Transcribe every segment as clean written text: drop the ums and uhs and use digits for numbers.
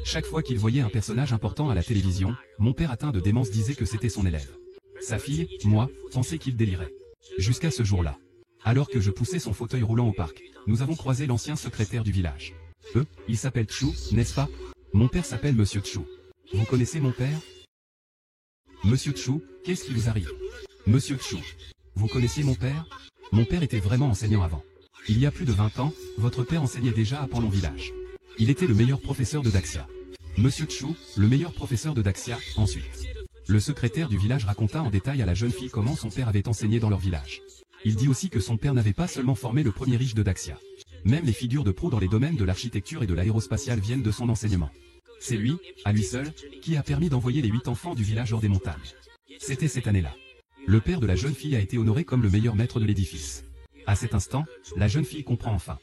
Chaque fois qu'il voyait un personnage important à la télévision, mon père atteint de démence disait que c'était son élève. Sa fille, moi, pensait qu'il délirait. Jusqu'à ce jour-là. Alors que je poussais son fauteuil roulant au parc, nous avons croisé l'ancien secrétaire du village. Il s'appelle Chou, n'est-ce pas? Mon père s'appelle Monsieur Chou. Vous connaissez mon père? Monsieur Chou, qu'est-ce qui vous arrive? Monsieur Chou. Vous connaissiez mon père? Mon père était vraiment enseignant avant. Il y a plus de 20 ans, votre père enseignait déjà à Panlon Village. Il était le meilleur professeur de Daxia. Monsieur Chou, le meilleur professeur de Daxia, ensuite. Le secrétaire du village raconta en détail à la jeune fille comment son père avait enseigné dans leur village. Il dit aussi que son père n'avait pas seulement formé le premier riche de Daxia. Même les figures de proue dans les domaines de l'architecture et de l'aérospatiale viennent de son enseignement. C'est lui, à lui seul, qui a permis d'envoyer les 8 enfants du village hors des montagnes. C'était cette année-là. Le père de la jeune fille a été honoré comme le meilleur maître de l'édifice. À cet instant, la jeune fille comprend enfin.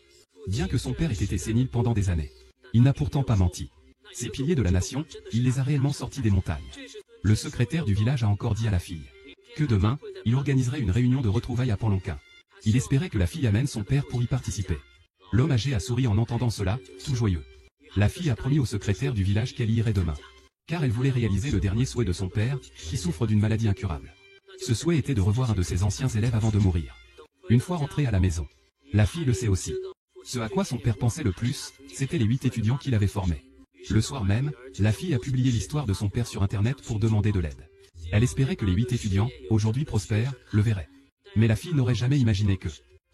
Bien que son père ait été sénile pendant des années, il n'a pourtant pas menti. Ces piliers de la nation, il les a réellement sortis des montagnes. Le secrétaire du village a encore dit à la fille que demain, il organiserait une réunion de retrouvailles à Panlonquin. Il espérait que la fille amène son père pour y participer. L'homme âgé a souri en entendant cela, tout joyeux. La fille a promis au secrétaire du village qu'elle y irait demain. Car elle voulait réaliser le dernier souhait de son père, qui souffre d'une maladie incurable. Ce souhait était de revoir un de ses anciens élèves avant de mourir. Une fois rentrée à la maison, la fille le sait aussi. Ce à quoi son père pensait le plus, c'était les 8 étudiants qu'il avait formés. Le soir même, la fille a publié l'histoire de son père sur internet pour demander de l'aide. Elle espérait que les 8 étudiants, aujourd'hui prospères, le verraient. Mais la fille n'aurait jamais imaginé que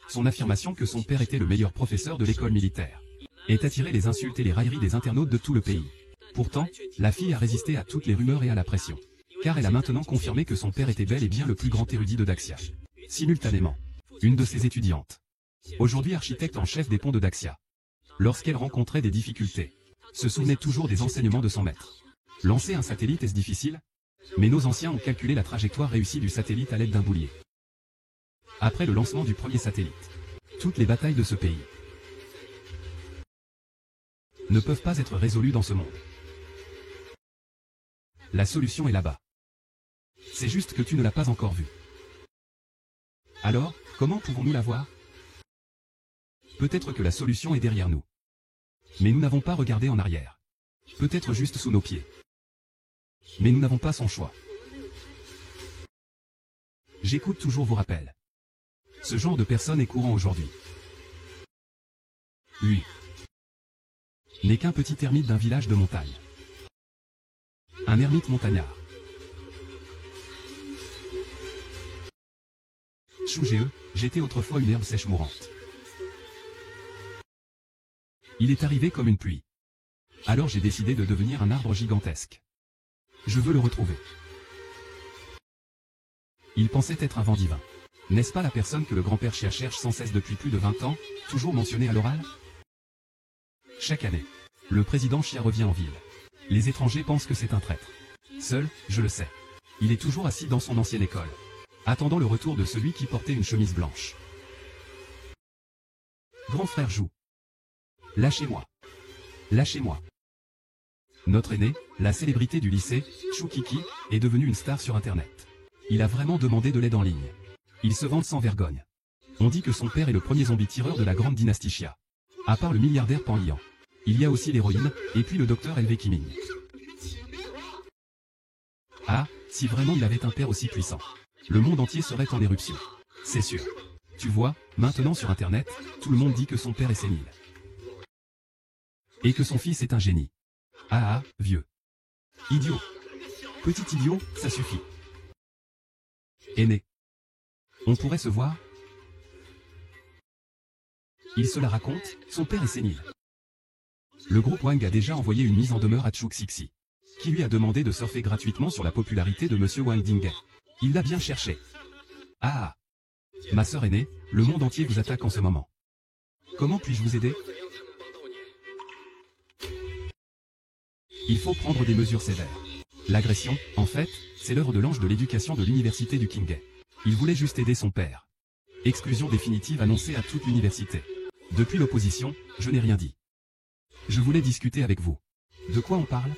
son affirmation que son père était le meilleur professeur de l'école militaire ait attiré les insultes et les railleries des internautes de tout le pays. Pourtant, la fille a résisté à toutes les rumeurs et à la pression. Car elle a maintenant confirmé que son père était bel et bien le plus grand érudit de Daxia. Simultanément, une de ses étudiantes, aujourd'hui architecte en chef des ponts de Daxia, lorsqu'elle rencontrait des difficultés, se souvenait toujours des enseignements de son maître. Lancer un satellite est-ce difficile? Mais nos anciens ont calculé la trajectoire réussie du satellite à l'aide d'un boulier. Après le lancement du premier satellite, toutes les batailles de ce pays ne peuvent pas être résolues dans ce monde. La solution est là-bas. C'est juste que tu ne l'as pas encore vue. Alors, comment pouvons-nous la voir? Peut-être que la solution est derrière nous. Mais nous n'avons pas regardé en arrière. Peut-être juste sous nos pieds. Mais nous n'avons pas son choix. J'écoute toujours vos rappels. Ce genre de personne est courant aujourd'hui. Lui n'est qu'un petit ermite d'un village de montagne. Un ermite montagnard. Chou j'étais autrefois une herbe sèche mourante. Il est arrivé comme une pluie. Alors j'ai décidé de devenir un arbre gigantesque. Je veux le retrouver. Il pensait être un vent divin. N'est-ce pas la personne que le grand-père Chia cherche sans cesse depuis plus de 20 ans, toujours mentionnée à l'oral? Chaque année, le président Chia revient en ville. Les étrangers pensent que c'est un traître. Seul, je le sais. Il est toujours assis dans son ancienne école, attendant le retour de celui qui portait une chemise blanche. Grand frère Jou. Lâchez-moi. Lâchez-moi. Notre aîné, la célébrité du lycée, Chou Kiki, est devenu une star sur internet. Il a vraiment demandé de l'aide en ligne. Il se vante sans vergogne. On dit que son père est le premier zombie tireur de la grande dynastie Chia. À part le milliardaire Pan Lian. Il y a aussi l'héroïne, et puis le docteur LV Kiming. Ah, si vraiment il avait un père aussi puissant, le monde entier serait en éruption. C'est sûr. Tu vois, maintenant sur internet, tout le monde dit que son père est sénile. Et que son fils est un génie. Ah, vieux. Idiot. Petit idiot, ça suffit. Aîné. On pourrait se voir? Il se la raconte, son père est sénile. Le groupe Wang a déjà envoyé une mise en demeure à Chou Xixi, qui lui a demandé de surfer gratuitement sur la popularité de Monsieur Wang Dinghe. Il l'a bien cherché. Ah. Ma sœur aînée, le monde entier vous attaque en ce moment. Comment puis-je vous aider? Il faut prendre des mesures sévères. L'agression, en fait, c'est l'œuvre de l'ange de l'éducation de l'université du Qinghe. Il voulait juste aider son père. Exclusion définitive annoncée à toute l'université. Depuis l'opposition, je n'ai rien dit. Je voulais discuter avec vous. De quoi on parle?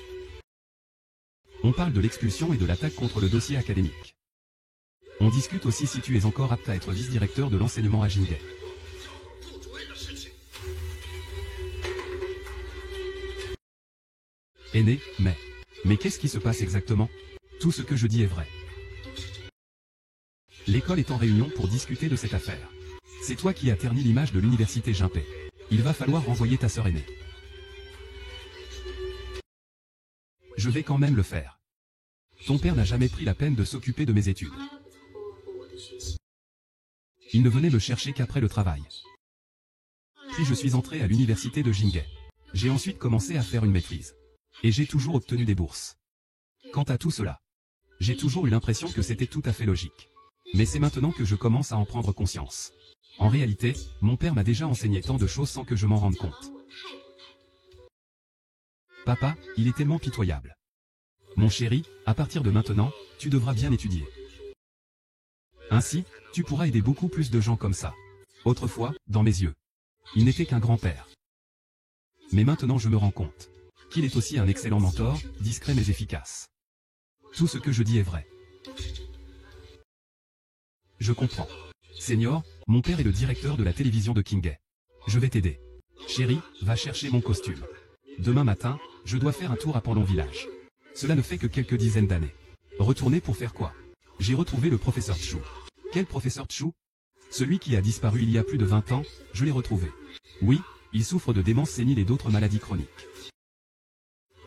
On parle de l'expulsion et de l'attaque contre le dossier académique. On discute aussi si tu es encore apte à être vice-directeur de l'enseignement à Jinghe. Aîné, mais qu'est-ce qui se passe exactement? Tout ce que je dis est vrai. L'école est en réunion pour discuter de cette affaire. C'est toi qui as terni l'image de l'université Gimpé. Il va falloir renvoyer ta sœur aînée. Je vais quand même le faire. Ton père n'a jamais pris la peine de s'occuper de mes études. Il ne venait me chercher qu'après le travail. Puis je suis entré à l'université de Jinghe. J'ai ensuite commencé à faire une maîtrise. Et j'ai toujours obtenu des bourses. Quant à tout cela, j'ai toujours eu l'impression que c'était tout à fait logique. Mais c'est maintenant que je commence à en prendre conscience. En réalité, mon père m'a déjà enseigné tant de choses sans que je m'en rende compte. Papa, il est tellement pitoyable. Mon chéri, à partir de maintenant, tu devras bien étudier. Ainsi, tu pourras aider beaucoup plus de gens comme ça. Autrefois, dans mes yeux, il n'était qu'un grand-père. Mais maintenant je me rends compte qu'il est aussi un excellent mentor, discret mais efficace. Tout ce que je dis est vrai. Je comprends. Senior, mon père est le directeur de la télévision de Jinghe. Je vais t'aider. Chérie, va chercher mon costume. Demain matin, je dois faire un tour à Panlong Village. Cela ne fait que quelques dizaines d'années. Retourner pour faire quoi? J'ai retrouvé le professeur Chu. Quel professeur Chu? Celui qui a disparu il y a plus de 20 ans, je l'ai retrouvé. Oui, il souffre de démence sénile et d'autres maladies chroniques.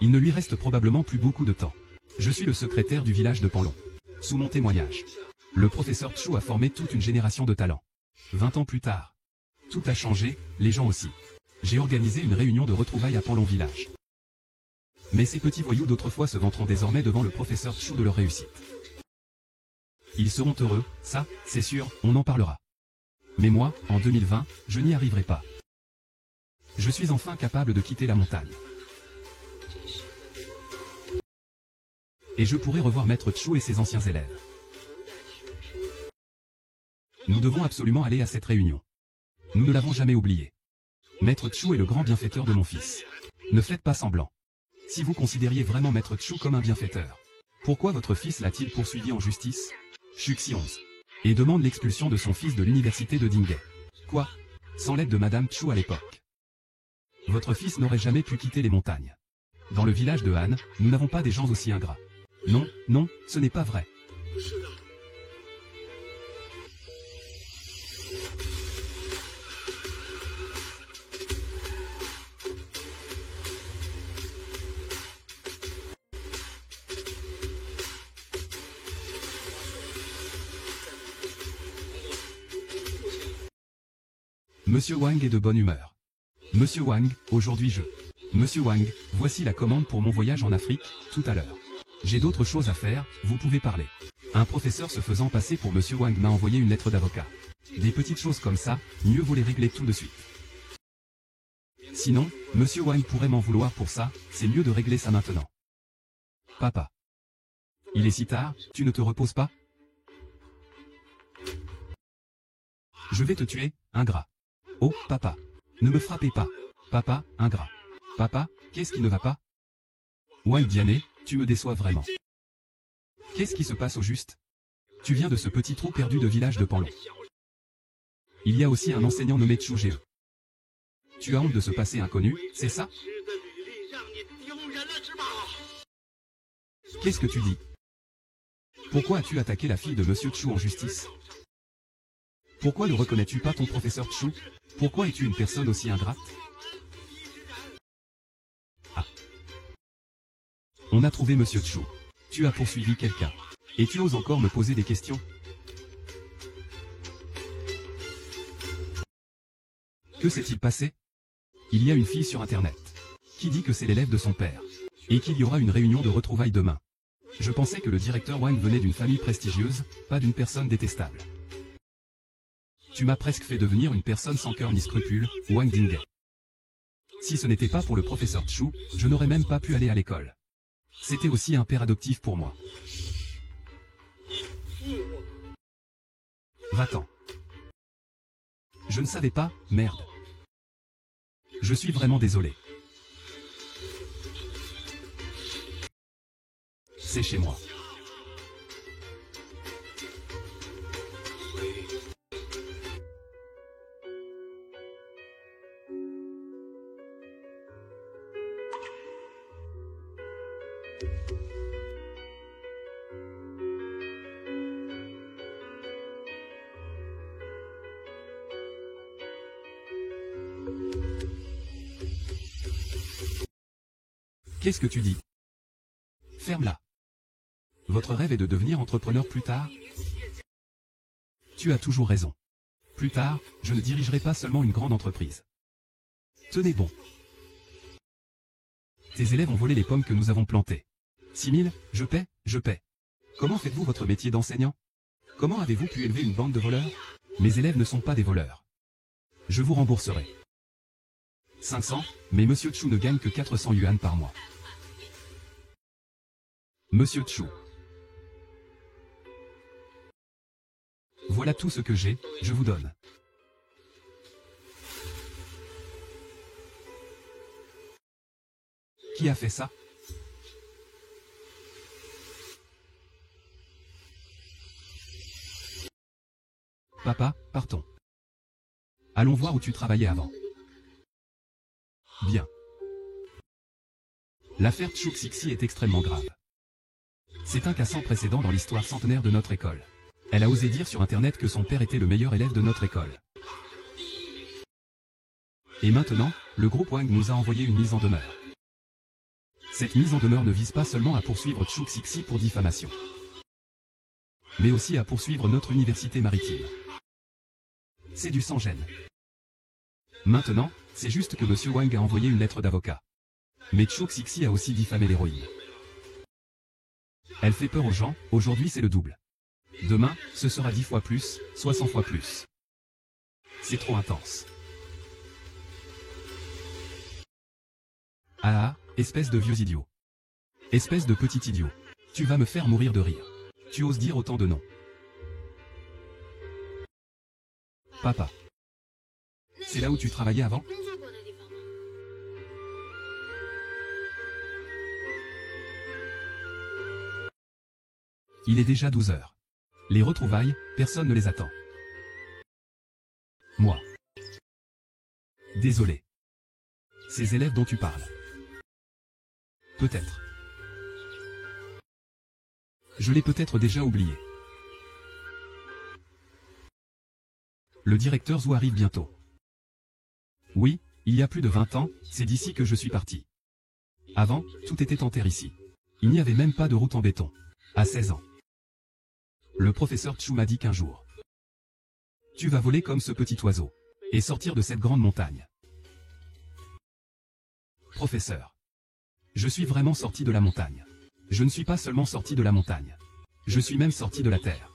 Il ne lui reste probablement plus beaucoup de temps. Je suis le secrétaire du village de Panlong. Sous mon témoignage, le professeur Chu a formé toute une génération de talents. 20 ans plus tard, tout a changé, les gens aussi. J'ai organisé une réunion de retrouvailles à Panlong Village. Mais ces petits voyous d'autrefois se vanteront désormais devant le professeur Chu de leur réussite. Ils seront heureux, ça, c'est sûr, on en parlera. Mais moi, en 2020, je n'y arriverai pas. Je suis enfin capable de quitter la montagne. Et je pourrai revoir Maître Chu et ses anciens élèves. Nous devons absolument aller à cette réunion. Nous ne l'avons jamais oublié. Maître Chu est le grand bienfaiteur de mon fils. Ne faites pas semblant. Si vous considériez vraiment Maître Chu comme un bienfaiteur, pourquoi votre fils l'a-t-il poursuivi en justice? Chuxi 11. Et demande l'expulsion de son fils de l'université de Jinghe. Quoi? Sans l'aide de Madame Chu à l'époque. Votre fils n'aurait jamais pu quitter les montagnes. Dans le village de Han, nous n'avons pas des gens aussi ingrats. Non, non, ce n'est pas vrai. Monsieur Wang est de bonne humeur. Monsieur Wang, aujourd'hui Monsieur Wang, voici la commande pour mon voyage en Afrique, tout à l'heure. J'ai d'autres choses à faire, vous pouvez parler. Un professeur se faisant passer pour Monsieur Wang m'a envoyé une lettre d'avocat. Des petites choses comme ça, mieux vaut les régler tout de suite. Sinon, Monsieur Wang pourrait m'en vouloir pour ça, c'est mieux de régler ça maintenant. Papa. Il est si tard, tu ne te reposes pas? Je vais te tuer, ingrat. Oh, papa. Ne me frappez pas. Papa, ingrat. Papa, qu'est-ce qui ne va pas? Wang Diané, tu me déçois vraiment. Qu'est-ce qui se passe au juste? Tu viens de ce petit trou perdu de village de Panlong. Il y a aussi un enseignant nommé Chu Ge. Tu as honte de ce passé inconnu, c'est ça? Qu'est-ce que tu dis? Pourquoi as-tu attaqué la fille de Monsieur Chu en justice? Pourquoi ne reconnais-tu pas ton professeur Chu? Pourquoi es-tu une personne aussi ingrate? Ah. On a trouvé Monsieur Chu. Tu as poursuivi quelqu'un. Et tu oses encore me poser des questions? Que s'est-il passé? Il y a une fille sur Internet qui dit que c'est l'élève de son père. Et qu'il y aura une réunion de retrouvailles demain. Je pensais que le directeur Wang venait d'une famille prestigieuse, pas d'une personne détestable. Tu m'as presque fait devenir une personne sans cœur ni scrupules, Wang Jinghe. Si ce n'était pas pour le professeur Chu, je n'aurais même pas pu aller à l'école. C'était aussi un père adoptif pour moi. Va-t'en. Je ne savais pas, merde. Je suis vraiment désolé. C'est chez moi. Qu'est-ce que tu dis? Ferme-la. Votre rêve est de devenir entrepreneur plus tard? Tu as toujours raison. Plus tard, je ne dirigerai pas seulement une grande entreprise. Tenez bon. Tes élèves ont volé les pommes que nous avons plantées. 6 000, je paie, je paie. Comment faites-vous votre métier d'enseignant? Comment avez-vous pu élever une bande de voleurs? Mes élèves ne sont pas des voleurs. Je vous rembourserai. 500, mais Monsieur Chu ne gagne que 400 yuan par mois. Monsieur Chu. Voilà tout ce que j'ai, je vous donne. Qui a fait ça? Papa, partons. Allons voir où tu travaillais avant. Bien. L'affaire Chu Xixi est extrêmement grave. C'est un cas sans précédent dans l'histoire centenaire de notre école. Elle a osé dire sur Internet que son père était le meilleur élève de notre école. Et maintenant, le groupe Wang nous a envoyé une mise en demeure. Cette mise en demeure ne vise pas seulement à poursuivre Chu Xixi pour diffamation, mais aussi à poursuivre notre université maritime. C'est du sans-gêne. Maintenant, c'est juste que Monsieur Wang a envoyé une lettre d'avocat. Mais Chu Xixi a aussi diffamé l'héroïne. Elle fait peur aux gens, aujourd'hui c'est le double. Demain, ce sera 10 fois plus, soit 100 fois plus. C'est trop intense. Ah ah, espèce de vieux idiot. Espèce de petit idiot. Tu vas me faire mourir de rire. Tu oses dire autant de noms. Papa. C'est là où tu travaillais avant? Il est déjà 12 heures. Les retrouvailles, personne ne les attend. Moi. Désolé. Ces élèves dont tu parles. Peut-être. Je l'ai peut-être déjà oublié. Le directeur Zhou arrive bientôt. Oui, il y a plus de 20 ans, c'est d'ici que je suis parti. Avant, tout était en terre ici. Il n'y avait même pas de route en béton. À 16 ans. Le professeur Chu m'a dit qu'un jour, tu vas voler comme ce petit oiseau, et sortir de cette grande montagne. Professeur. Je suis vraiment sorti de la montagne. Je ne suis pas seulement sorti de la montagne. Je suis même sorti de la terre.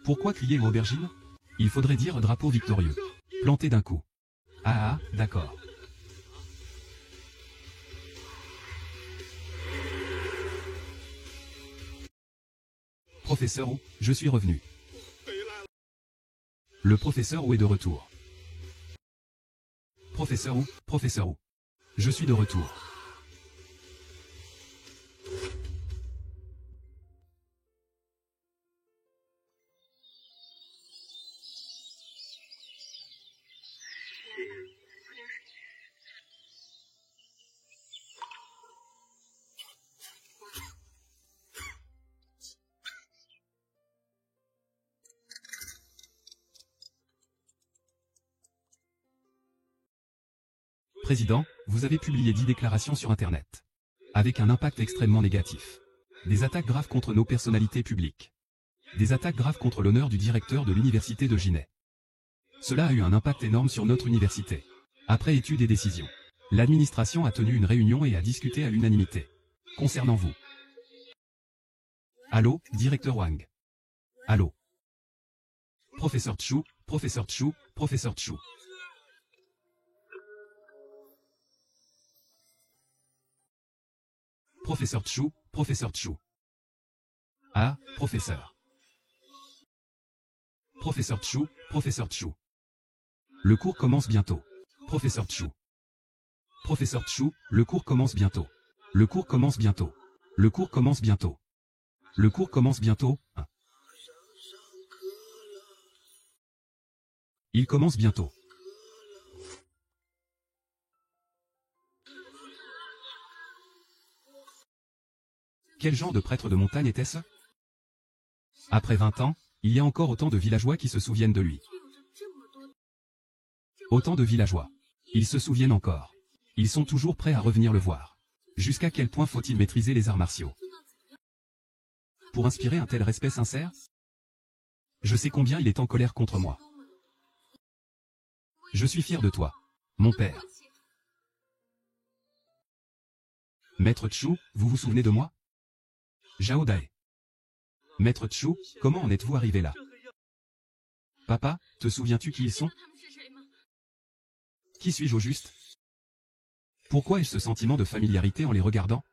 Pourquoi crier aubergine? Il faudrait dire drapeau victorieux. Planté d'un coup. Ah ah, d'accord. Professeur Wu, je suis revenu. Le professeur Wu est de retour. Professeur Wu, je suis de retour. Président, vous avez publié 10 déclarations sur Internet. Avec un impact extrêmement négatif. Des attaques graves contre nos personnalités publiques. Des attaques graves contre l'honneur du directeur de l'université de Jinnai. Cela a eu un impact énorme sur notre université. Après étude et décision, l'administration a tenu une réunion et a discuté à l'unanimité. Concernant vous. Allô, directeur Wang. Allô. Professeur Chu, professeur Chu, professeur Chu. Professeur Chu, professeur Chu. Ah, professeur. Professeur Chu, professeur Chu. Le cours commence bientôt. Professeur Chu. Professeur Chu, le cours commence bientôt. Le cours commence bientôt. Le cours commence bientôt. Le cours commence bientôt. Il commence bientôt. Quel genre de prêtre de montagne était-ce? Après 20 ans, il y a encore autant de villageois qui se souviennent de lui. Autant de villageois. Ils se souviennent encore. Ils sont toujours prêts à revenir le voir. Jusqu'à quel point faut-il maîtriser les arts martiaux pour inspirer un tel respect sincère? Je sais combien il est en colère contre moi. Je suis fier de toi, mon père. Maître Chu, vous vous souvenez de moi? Zhao Dai. Maître Chu, comment en êtes-vous arrivé là? Papa, te souviens-tu qui ils sont? Qui suis-je au juste? Pourquoi ai-je ce sentiment de familiarité en les regardant?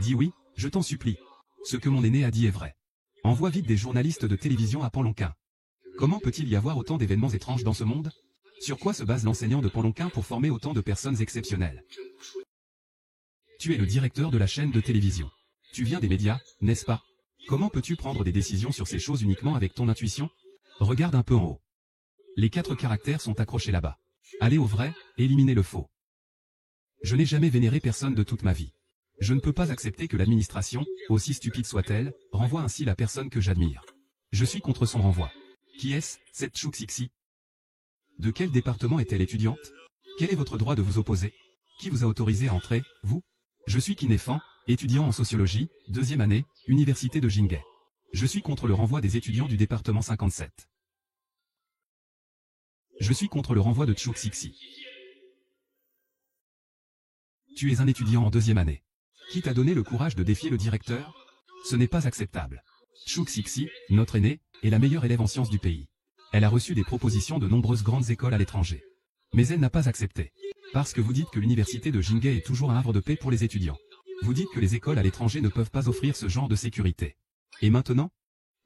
Dis oui, je t'en supplie. Ce que mon aîné a dit est vrai. Envoie vite des journalistes de télévision à Panlonquin. Comment peut-il y avoir autant d'événements étranges dans ce monde? Sur quoi se base l'enseignant de Panlonquin pour former autant de personnes exceptionnelles? Tu es le directeur de la chaîne de télévision. Tu viens des médias, n'est-ce pas? Comment peux-tu prendre des décisions sur ces choses uniquement avec ton intuition? Regarde un peu en haut. Les 4 caractères sont accrochés là-bas. Allez au vrai, éliminez le faux. Je n'ai jamais vénéré personne de toute ma vie. Je ne peux pas accepter que l'administration, aussi stupide soit-elle, renvoie ainsi la personne que j'admire. Je suis contre son renvoi. Qui est-ce, cette Chu Cixi? De quel département est-elle étudiante? Quel est votre droit de vous opposer? Qui vous a autorisé à entrer, vous? Je suis Kinefan, étudiant en sociologie, 2e année, Université de Jinghe. Je suis contre le renvoi des étudiants du département 57. Je suis contre le renvoi de Chu Cixi. Tu es un étudiant en 2e année. Qui t'a donné le courage de défier le directeur? Ce n'est pas acceptable. Chu Cixi, notre aînée, est la meilleure élève en sciences du pays. Elle a reçu des propositions de nombreuses grandes écoles à l'étranger. Mais elle n'a pas accepté. Parce que vous dites que l'université de Jinghe est toujours un havre de paix pour les étudiants. Vous dites que les écoles à l'étranger ne peuvent pas offrir ce genre de sécurité. Et maintenant?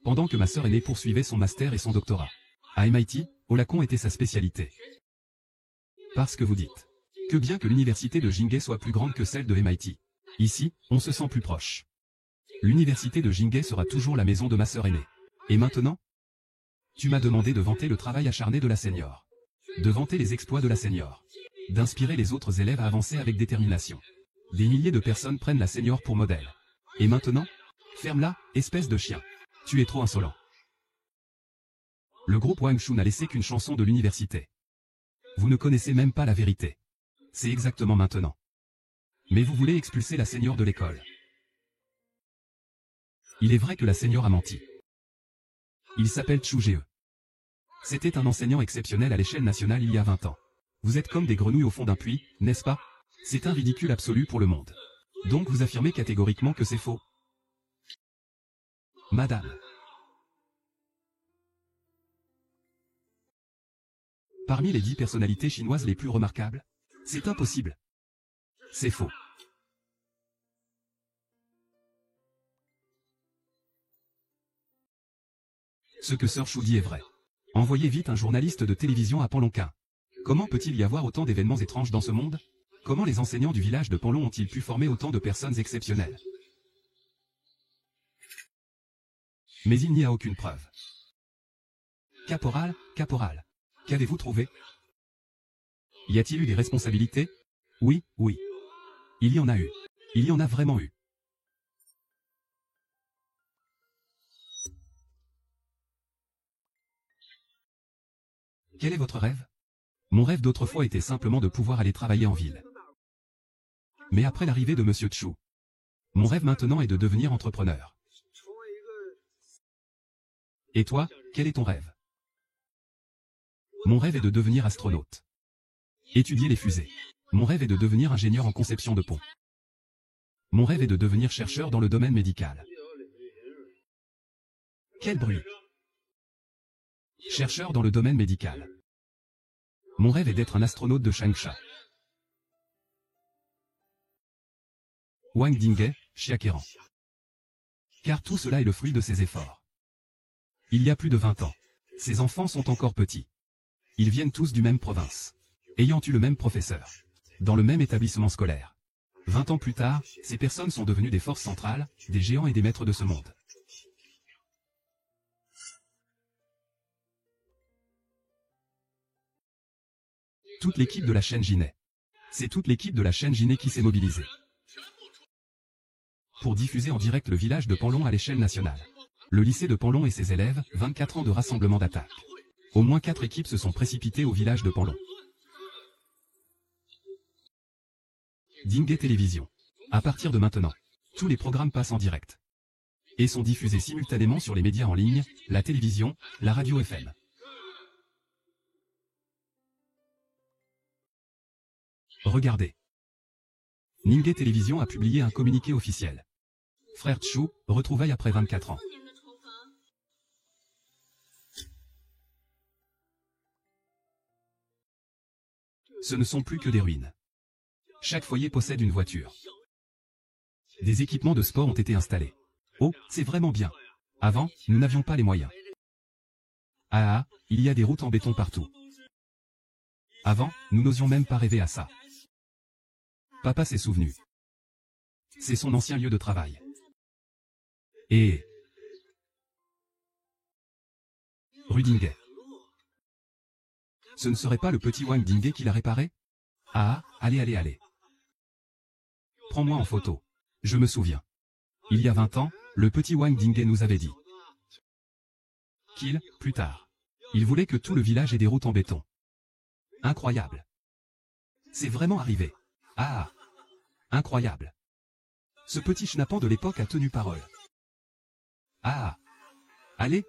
Pendant que ma sœur aînée poursuivait son master et son doctorat. À MIT, Olacon était sa spécialité. Parce que vous dites que bien que l'université de Jinghe soit plus grande que celle de MIT. Ici, on se sent plus proche. L'université de Jinghe sera toujours la maison de ma sœur aînée. Et maintenant? Tu m'as demandé de vanter le travail acharné de la senior. De vanter les exploits de la senior. D'inspirer les autres élèves à avancer avec détermination. Des milliers de personnes prennent la senior pour modèle. Et maintenant? Ferme-la, espèce de chien. Tu es trop insolent. Le groupe Wang Shu n'a laissé qu'une chanson de l'université. Vous ne connaissez même pas la vérité. C'est exactement maintenant. Mais vous voulez expulser la senior de l'école. Il est vrai que la senior a menti. Il s'appelle Chu Ge. C'était un enseignant exceptionnel à l'échelle nationale il y a 20 ans. Vous êtes comme des grenouilles au fond d'un puits, n'est-ce pas? C'est un ridicule absolu pour le monde. Donc vous affirmez catégoriquement que c'est faux. Madame. Parmi les 10 personnalités chinoises les plus remarquables? C'est impossible. C'est faux. Ce que Sœur Chu dit est vrai. Envoyez vite un journaliste de télévision à Panlonquin. Comment peut-il y avoir autant d'événements étranges dans ce monde? Comment les enseignants du village de Panlon ont-ils pu former autant de personnes exceptionnelles? Mais il n'y a aucune preuve. Caporal, qu'avez-vous trouvé? Y a-t-il eu des responsabilités? Oui, oui. Il y en a eu. Il y en a vraiment eu. Quel est votre rêve? Mon rêve d'autrefois était simplement de pouvoir aller travailler en ville. Mais après l'arrivée de Monsieur Chu, mon rêve maintenant est de devenir entrepreneur. Et toi, quel est ton rêve? Mon rêve est de devenir astronaute. Étudier les fusées. Mon rêve est de devenir ingénieur en conception de ponts. Mon rêve est de devenir chercheur dans le domaine médical. Quel bruit! Chercheur dans le domaine médical. Mon rêve est d'être un astronaute de Changsha. Wang Dinghe, Chiakeran. Car tout cela est le fruit de ses efforts. Il y a plus de 20 ans. Ces enfants sont encore petits. Ils viennent tous du même province. Ayant eu le même professeur. Dans le même établissement scolaire. 20 ans plus tard, ces personnes sont devenues des forces centrales, des géants et des maîtres de ce monde. Toute l'équipe de la chaîne Ginet. C'est toute l'équipe de la chaîne Ginet qui s'est mobilisée pour diffuser en direct le village de Panlon à l'échelle nationale. Le lycée de Panlon et ses élèves, 24 ans de rassemblement d'attaque. Au moins 4 équipes se sont précipitées au village de Panlon. Dinguet Télévision. À partir de maintenant, tous les programmes passent en direct et sont diffusés simultanément sur les médias en ligne, la télévision, la radio FM. Regardez. Dinguet Télévision a publié un communiqué officiel. Frère Tchou, retrouvailles après 24 ans. Ce ne sont plus que des ruines. Chaque foyer possède une voiture. Des équipements de sport ont été installés. Oh, c'est vraiment bien. Avant, nous n'avions pas les moyens. Ah, il y a des routes en béton partout. Avant, nous n'osions même pas rêver à ça. Papa s'est souvenu. C'est son ancien lieu de travail. Et... rue Dinguet. Ce ne serait pas le petit Wang Dinguet qui l'a réparé? Ah, allez. Prends-moi en photo. Je me souviens. Il y a 20 ans, le petit Wang Dinguet nous avait dit qu'il, plus tard, il voulait que tout le village ait des routes en béton. Incroyable. C'est vraiment arrivé. Ah, incroyable. Ce petit schnappant de l'époque a tenu parole. Ah, allez.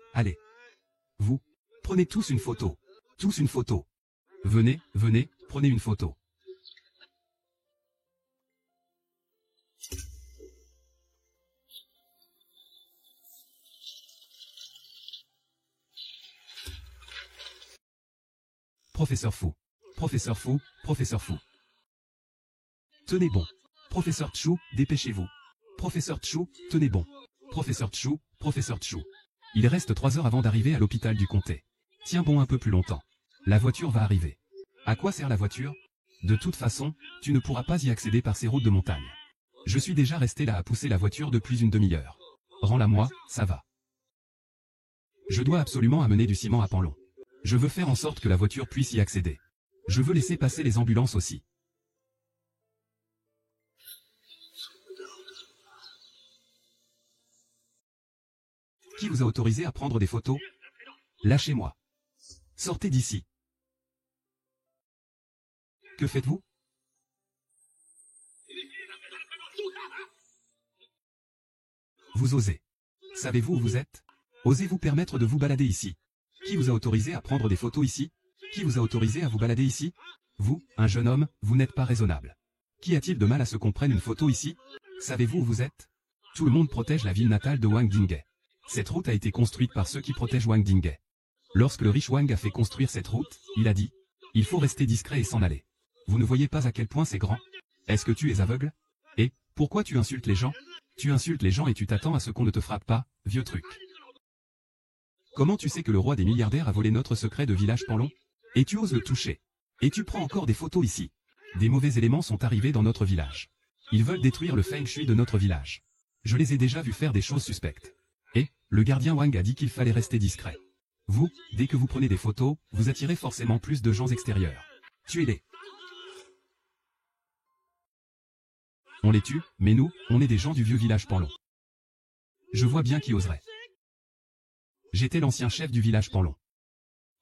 Vous, prenez tous une photo. Tous une photo. Venez, prenez une photo. Professeur fou. Professeur fou, professeur fou. Tenez bon. Professeur Tchou, dépêchez-vous. Professeur Tchou, tenez bon. Professeur Tchou, professeur Tchou. Il reste 3 heures avant d'arriver à l'hôpital du comté. Tiens bon un peu plus longtemps. La voiture va arriver. À quoi sert la voiture? De toute façon, tu ne pourras pas y accéder par ces routes de montagne. Je suis déjà resté là à pousser la voiture depuis une demi-heure. Rends-la moi, ça va. Je dois absolument amener du ciment à Panlon. Je veux faire en sorte que la voiture puisse y accéder. Je veux laisser passer les ambulances aussi. Qui vous a autorisé à prendre des photos? Lâchez-moi. Sortez d'ici. Que faites-vous? Vous osez. Savez-vous où vous êtes? Osez vous permettre de vous balader ici. Qui vous a autorisé à prendre des photos ici? Qui vous a autorisé à vous balader ici? Vous, un jeune homme, vous n'êtes pas raisonnable. Qu'y a-t-il de mal à ce qu'on prenne une photo ici? Savez-vous où vous êtes? Tout le monde protège la ville natale de Wang Dinguet. Cette route a été construite par ceux qui protègent Wang Dinguet. Lorsque le riche Wang a fait construire cette route, il a dit « Il faut rester discret et s'en aller. Vous ne voyez pas à quel point c'est grand? Est-ce que tu es aveugle? Et, pourquoi tu insultes les gens? Tu insultes les gens et tu t'attends à ce qu'on ne te frappe pas, vieux truc. Comment tu sais que le roi des milliardaires a volé notre secret de village Panlon? Et tu oses le toucher. Et tu prends encore des photos ici. Des mauvais éléments sont arrivés dans notre village. Ils veulent détruire le feng shui de notre village. Je les ai déjà vus faire des choses suspectes. Et, le gardien Wang a dit qu'il fallait rester discret. Vous, dès que vous prenez des photos, vous attirez forcément plus de gens extérieurs. Tuez-les. On les tue, mais nous, on est des gens du vieux village Panlon. Je vois bien qui oserait. J'étais l'ancien chef du village Panlon.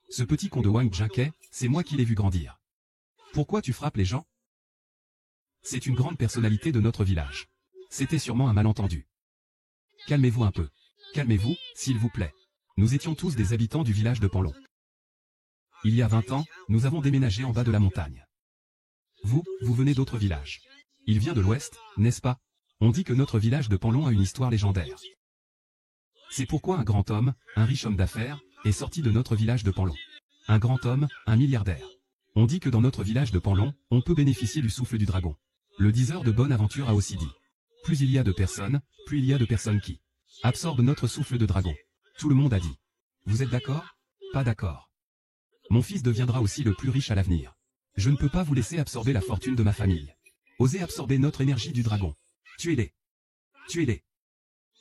Ce petit con de Wang Dinguet, c'est moi qui l'ai vu grandir. Pourquoi tu frappes les gens? C'est une grande personnalité de notre village. C'était sûrement un malentendu. Calmez-vous un peu. Calmez-vous, s'il vous plaît. Nous étions tous des habitants du village de Panlon. Il y a 20 ans, nous avons déménagé en bas de la montagne. Vous venez d'autres villages. Il vient de l'ouest, n'est-ce pas? On dit que notre village de Panlon a une histoire légendaire. C'est pourquoi un grand homme, un riche homme d'affaires, est sorti de notre village de Panlon. Un grand homme, un milliardaire. On dit que dans notre village de Panlon, on peut bénéficier du souffle du dragon. Le diseur de bonne aventure a aussi dit. Plus il y a de personnes, plus il y a de personnes qui absorbent notre souffle de dragon. Tout le monde a dit. Vous êtes d'accord? Pas d'accord. Mon fils deviendra aussi le plus riche à l'avenir. Je ne peux pas vous laisser absorber la fortune de ma famille. Osez absorber notre énergie du dragon. Tuez-les. Tuez-les.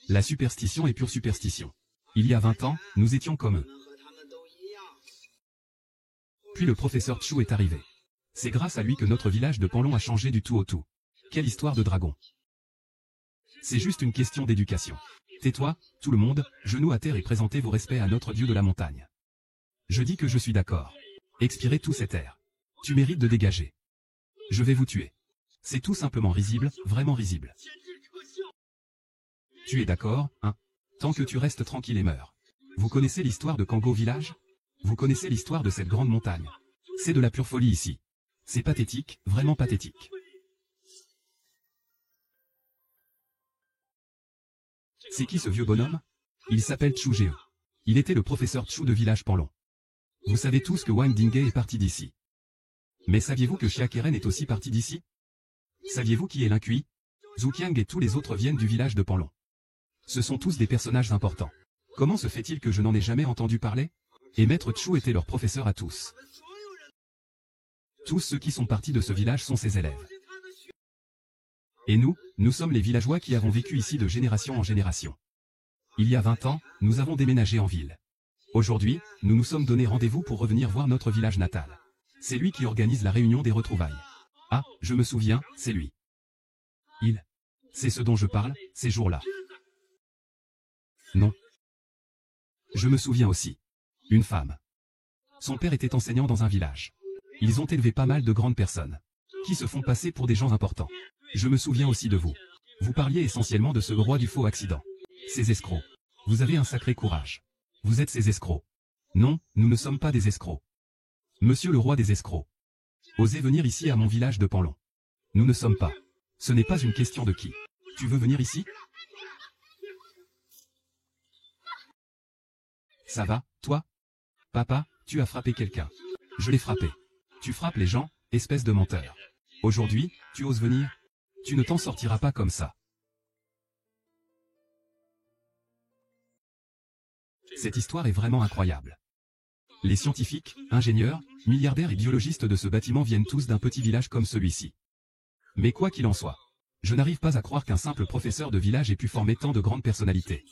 La superstition est pure superstition. Il y a 20 ans, nous étions comme eux. Puis le professeur Tchou est arrivé. C'est grâce à lui que notre village de Panlon a changé du tout au tout. Quelle histoire de dragon. C'est juste une question d'éducation. Tais-toi, tout le monde, genoux à terre et présentez vos respects à notre dieu de la montagne. Je dis que je suis d'accord. Expirez tout cet air. Tu mérites de dégager. Je vais vous tuer. C'est tout simplement risible, vraiment risible. Tu es d'accord, hein? Tant que tu restes tranquille et meurs. Vous connaissez l'histoire de Kango Village? Vous connaissez l'histoire de cette grande montagne? C'est de la pure folie ici. C'est pathétique, vraiment pathétique. C'est qui ce vieux bonhomme? Il s'appelle Chu Geo. Il était le professeur Chu de village Panlon. Vous savez tous que Wang Dinghe est parti d'ici. Mais saviez-vous que Xia Keren est aussi parti d'ici? Saviez-vous qui est l'Incuit? Zhu Qiang et tous les autres viennent du village de Panlon. Ce sont tous des personnages importants. Comment se fait-il que je n'en ai jamais entendu parler? Et Maître Chu était leur professeur à tous. Tous ceux qui sont partis de ce village sont ses élèves. Et nous sommes les villageois qui avons vécu ici de génération en génération. Il y a 20 ans, nous avons déménagé en ville. Aujourd'hui, nous nous sommes donné rendez-vous pour revenir voir notre village natal. C'est lui qui organise la réunion des retrouvailles. Ah, je me souviens, c'est lui. C'est ce dont je parle, ces jours-là. Non. Je me souviens aussi. Une femme. Son père était enseignant dans un village. Ils ont élevé pas mal de grandes personnes, qui se font passer pour des gens importants. Je me souviens aussi de vous. Vous parliez essentiellement de ce roi du faux accident. Ces escrocs. Vous avez un sacré courage. Vous êtes ces escrocs. Non, nous ne sommes pas des escrocs. Monsieur le roi des escrocs. Osez venir ici à mon village de Panlon. Nous ne sommes pas. Ce n'est pas une question de qui. Tu veux venir ici? Ça va, toi? Papa, tu as frappé quelqu'un. Je l'ai frappé. Tu frappes les gens, espèce de menteur. Aujourd'hui, tu oses venir? Tu ne t'en sortiras pas comme ça. Cette histoire est vraiment incroyable. Les scientifiques, ingénieurs, milliardaires et biologistes de ce bâtiment viennent tous d'un petit village comme celui-ci. Mais quoi qu'il en soit, je n'arrive pas à croire qu'un simple professeur de village ait pu former tant de grandes personnalités.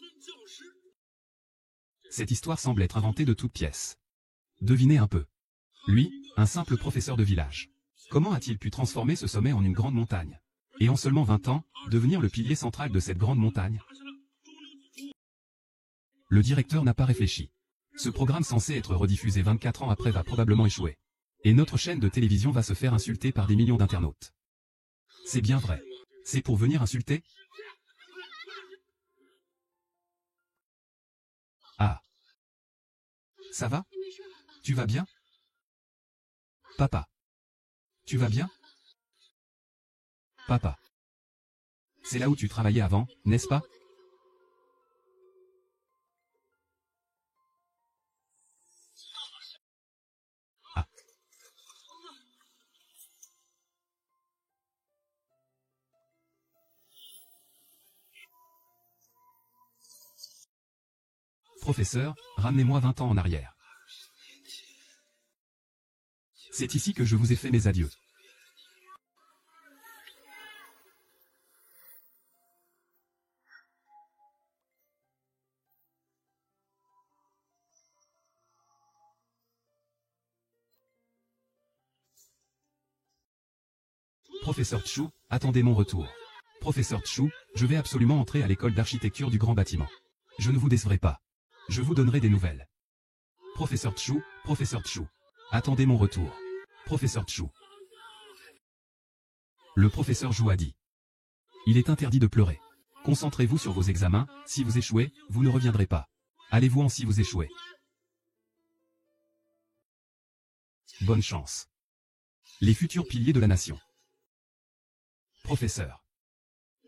Cette histoire semble être inventée de toutes pièces. Devinez un peu. Lui, un simple professeur de village. Comment a-t-il pu transformer ce sommet en une grande montagne? Et en seulement 20 ans, devenir le pilier central de cette grande montagne? Le directeur n'a pas réfléchi. Ce programme censé être rediffusé 24 ans après va probablement échouer. Et notre chaîne de télévision va se faire insulter par des millions d'internautes. C'est bien vrai. C'est pour venir insulter? Ah. Ça va? Tu vas bien? Papa. Tu vas bien? Papa. C'est là où tu travaillais avant, n'est-ce pas? Ah. Professeur, ramenez-moi 20 ans en arrière. C'est ici que je vous ai fait mes adieux. Professeur Chu, attendez mon retour. Professeur Chu, je vais absolument entrer à l'école d'architecture du grand bâtiment. Je ne vous décevrai pas. Je vous donnerai des nouvelles. Professeur Chu, attendez mon retour. Professeur Chu. Le professeur Zhu a dit. Il est interdit de pleurer. Concentrez-vous sur vos examens, si vous échouez, vous ne reviendrez pas. Allez-vous-en si vous échouez. Bonne chance. Les futurs piliers de la nation. Professeur.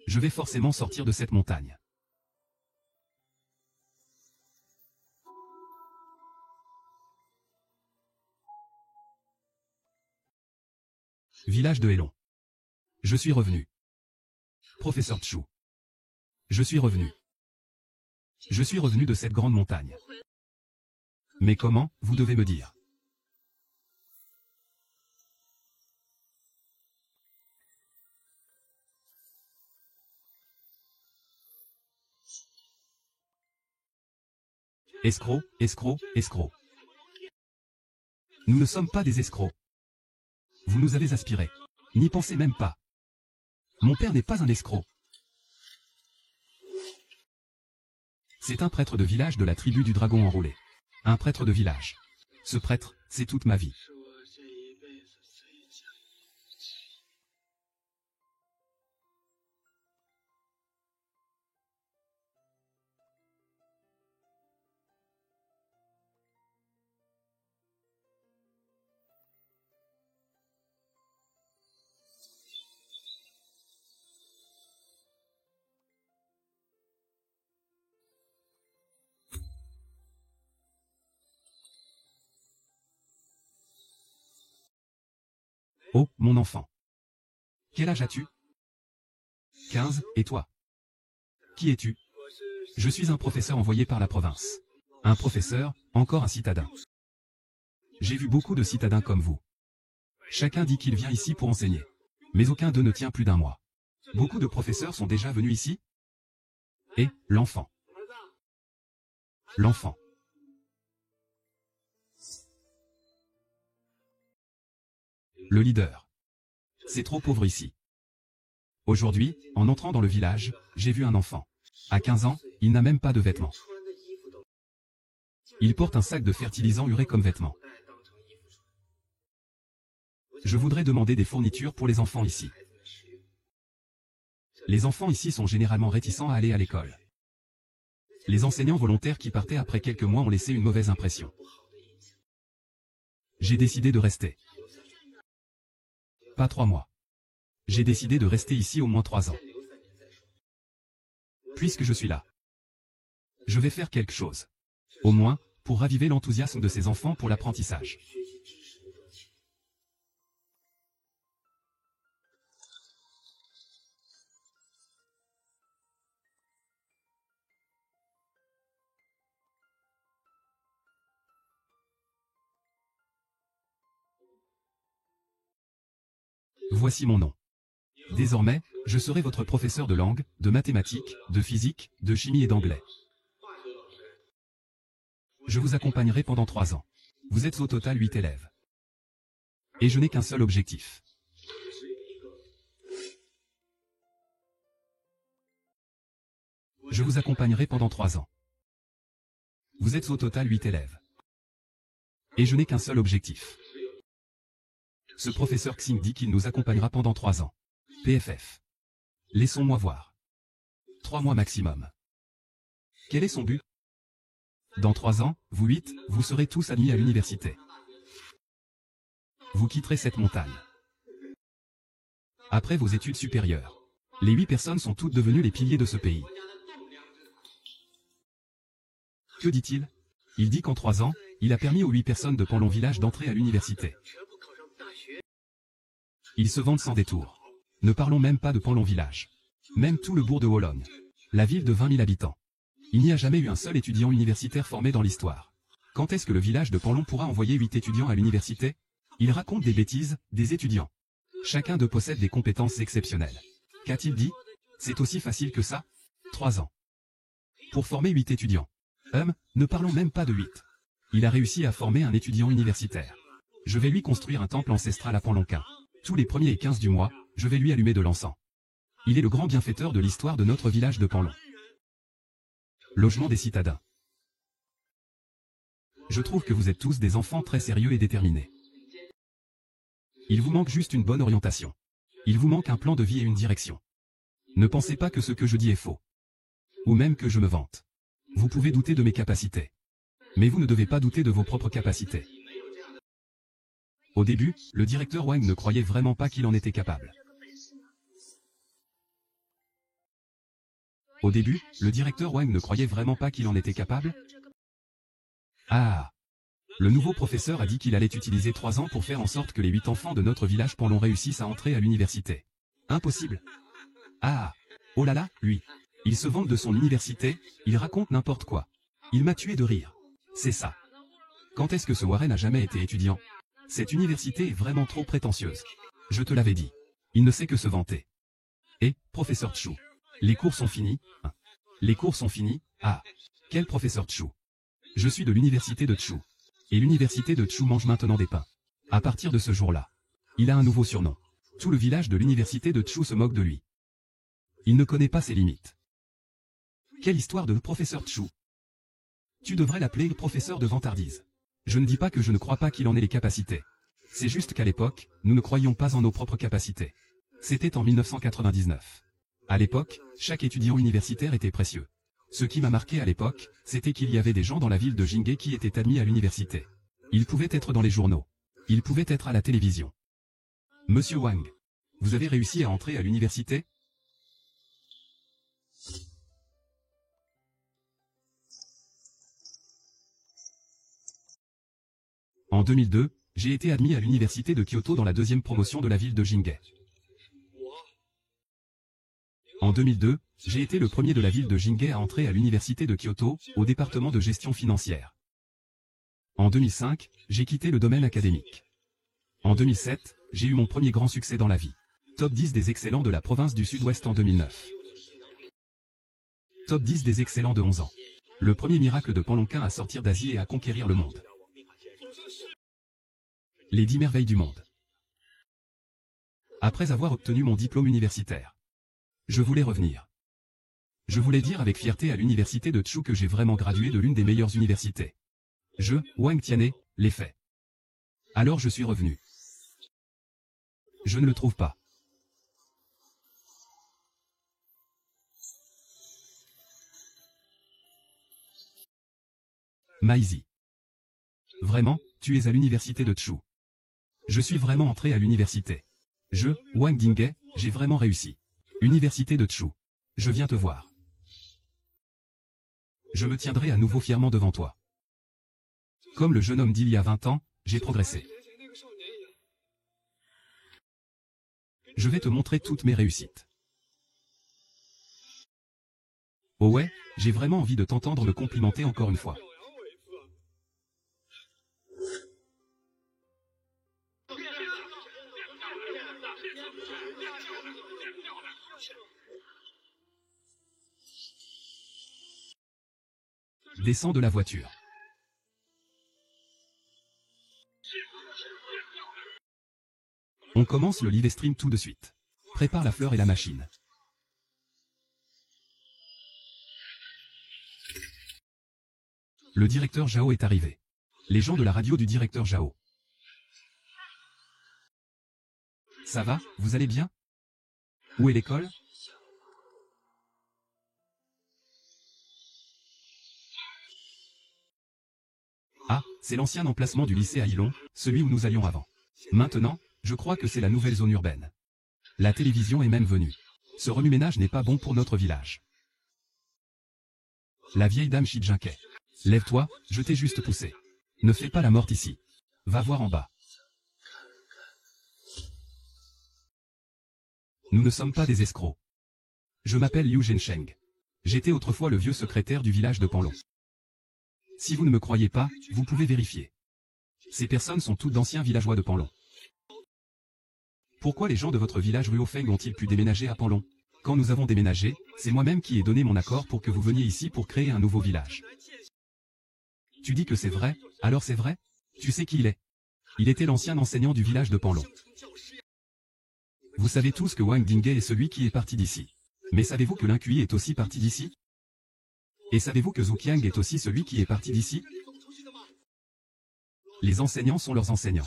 Je vais forcément sortir de cette montagne. Village de Hélon. Je suis revenu. Professeur Chu. Je suis revenu. Je suis revenu de cette grande montagne. Mais comment, vous devez me dire. Escroc, escroc, escroc. Nous ne sommes pas des escrocs. Vous nous avez aspiré. N'y pensez même pas. Mon père n'est pas un escroc. C'est un prêtre de village de la tribu du dragon enrôlé. Un prêtre de village. Ce prêtre, c'est toute ma vie. Oh, mon enfant. Quel âge as-tu? 15, et toi? Qui es-tu? Je suis un professeur envoyé par la province. Un professeur, encore un citadin. J'ai vu beaucoup de citadins comme vous. Chacun dit qu'il vient ici pour enseigner. Mais aucun d'eux ne tient plus d'un mois. Beaucoup de professeurs sont déjà venus ici? Et, l'enfant. L'enfant. Le leader. C'est trop pauvre ici. Aujourd'hui, en entrant dans le village, j'ai vu un enfant. À 15 ans, il n'a même pas de vêtements. Il porte un sac de fertilisant urée comme vêtement. Je voudrais demander des fournitures pour les enfants ici. Les enfants ici sont généralement réticents à aller à l'école. Les enseignants volontaires qui partaient après quelques mois ont laissé une mauvaise impression. J'ai décidé de rester. Pas 3 mois. J'ai décidé de rester ici au moins 3 ans. Puisque je suis là, je vais faire quelque chose. Au moins, pour raviver l'enthousiasme de ces enfants pour l'apprentissage. Voici mon nom. Désormais, je serai votre professeur de langue, de mathématiques, de physique, de chimie et d'anglais. Je vous accompagnerai pendant 3 ans. Vous êtes au total 8 élèves. Et je n'ai qu'un seul objectif. Je vous accompagnerai pendant 3 ans. Vous êtes au total 8 élèves. Et je n'ai qu'un seul objectif. Ce professeur Xing dit qu'il nous accompagnera pendant 3 ans. PFF. Laissons-moi voir. 3 mois maximum. Quel est son but? Dans 3 ans, vous 8, vous serez tous admis à l'université. Vous quitterez cette montagne. Après vos études supérieures. Les 8 personnes sont toutes devenues les piliers de ce pays. Que dit-il? Il dit qu'en 3 ans, il a permis aux 8 personnes de Panlong Village d'entrer à l'université. Ils se vendent sans détour. Ne parlons même pas de Panlong Village. Même tout le bourg de Wolong. La ville de 20 000 habitants. Il n'y a jamais eu un seul étudiant universitaire formé dans l'histoire. Quand est-ce que le village de Panlong pourra envoyer 8 étudiants à l'université? Il raconte des bêtises, des étudiants. Chacun d'eux possède des compétences exceptionnelles. Qu'a-t-il dit? C'est aussi facile que ça? 3 ans. Pour former 8 étudiants. Ne parlons même pas de 8. Il a réussi à former un étudiant universitaire. Je vais lui construire un temple ancestral à Panlongquin. Tous les 1er et 15 du mois, je vais lui allumer de l'encens. Il est le grand bienfaiteur de l'histoire de notre village de Panlong. Logement des citadins. Je trouve que vous êtes tous des enfants très sérieux et déterminés. Il vous manque juste une bonne orientation. Il vous manque un plan de vie et une direction. Ne pensez pas que ce que je dis est faux. Ou même que je me vante. Vous pouvez douter de mes capacités. Mais vous ne devez pas douter de vos propres capacités. Au début, le directeur Wang ne croyait vraiment pas qu'il en était capable. Au début, le directeur Wang ne croyait vraiment pas qu'il en était capable. Ah! Le nouveau professeur a dit qu'il allait utiliser 3 ans pour faire en sorte que les 8 enfants de notre village Panlong réussissent à entrer à l'université. Impossible. Ah! Oh là là, lui. Il se vante de son université, il raconte n'importe quoi. Il m'a tué de rire. C'est ça. Quand est-ce que ce Warren n'a jamais été étudiant? Cette université est vraiment trop prétentieuse. Je te l'avais dit. Il ne sait que se vanter. Et, professeur Tchou. Les cours sont finis? Les cours sont finis? Ah! Quel professeur Tchou? Je suis de l'université de Tchou. Et l'université de Tchou mange maintenant des pains. À partir de ce jour-là, Il a un nouveau surnom. Tout le village de l'université de Chu se moque de lui. Il ne connaît pas ses limites. Quelle histoire de professeur Chu. Tu devrais l'appeler le professeur de vantardise. Je ne dis pas que je ne crois pas qu'il en ait les capacités. C'est juste qu'à l'époque, nous ne croyions pas en nos propres capacités. C'était en 1999. À l'époque, chaque étudiant universitaire était précieux. Ce qui m'a marqué à l'époque, c'était qu'il y avait des gens dans la ville de Jinghe qui étaient admis à l'université. Ils pouvaient être dans les journaux. Ils pouvaient être à la télévision. Monsieur Wang, vous avez réussi à entrer à l'université? En 2002, j'ai été admis à l'université de Kyoto dans la deuxième promotion de la ville de Jinghe. En 2002, j'ai été le premier de la ville de Jinghe à entrer à l'université de Kyoto, au département de gestion financière. En 2005, j'ai quitté le domaine académique. En 2007, j'ai eu mon premier grand succès dans la vie. Top 10 des excellents de la province du Sud-Ouest en 2009. Top 10 des excellents de 11 ans. Le premier miracle de Panlonquin à sortir d'Asie et à conquérir le monde. Les 10 merveilles du monde. Après avoir obtenu mon diplôme universitaire, je voulais revenir. Je voulais dire avec fierté à l'université de Chu que j'ai vraiment gradué de l'une des meilleures universités. Je, Wang Tianhe, l'ai fait. Alors je suis revenu. Je ne le trouve pas. Maizi. Vraiment, tu es à l'université de Chu. Je suis vraiment entré à l'université. Je, Wang Dinghe, j'ai vraiment réussi. Université de Chu. Je viens te voir. Je me tiendrai à nouveau fièrement devant toi. Comme le jeune homme d'il y a 20 ans, j'ai progressé. Je vais te montrer toutes mes réussites. Oh ouais, j'ai vraiment envie de t'entendre me complimenter encore une fois. Descends de la voiture. On commence le live stream tout de suite. Prépare la fleur et la machine. Le directeur Zhao est arrivé. Les gens de la radio du directeur Zhao. Ça va, vous allez bien? Où est l'école? Ah, c'est l'ancien emplacement du lycée à Ilon, celui où nous allions avant. Maintenant, je crois que c'est la nouvelle zone urbaine. La télévision est même venue. Ce remue-ménage n'est pas bon pour notre village. La vieille dame Shijinke. Lève-toi, je t'ai juste poussé. Ne fais pas la morte ici. Va voir en bas. Nous ne sommes pas des escrocs. Je m'appelle Liu Zhensheng. J'étais autrefois le vieux secrétaire du village de Panlong. Si vous ne me croyez pas, vous pouvez vérifier. Ces personnes sont toutes d'anciens villageois de Panlong. Pourquoi les gens de votre village Ruofeng ont-ils pu déménager à Panlong? Quand nous avons déménagé, c'est moi-même qui ai donné mon accord pour que vous veniez ici pour créer un nouveau village. Tu dis que c'est vrai, alors c'est vrai? Tu sais qui il est? Il était l'ancien enseignant du village de Panlong. Vous savez tous que Wang Dinghe est celui qui est parti d'ici. Mais savez-vous que Lin Kui est aussi parti d'ici? Et savez-vous que Zhu Qiang est aussi celui qui est parti d'ici? Les enseignants sont leurs enseignants.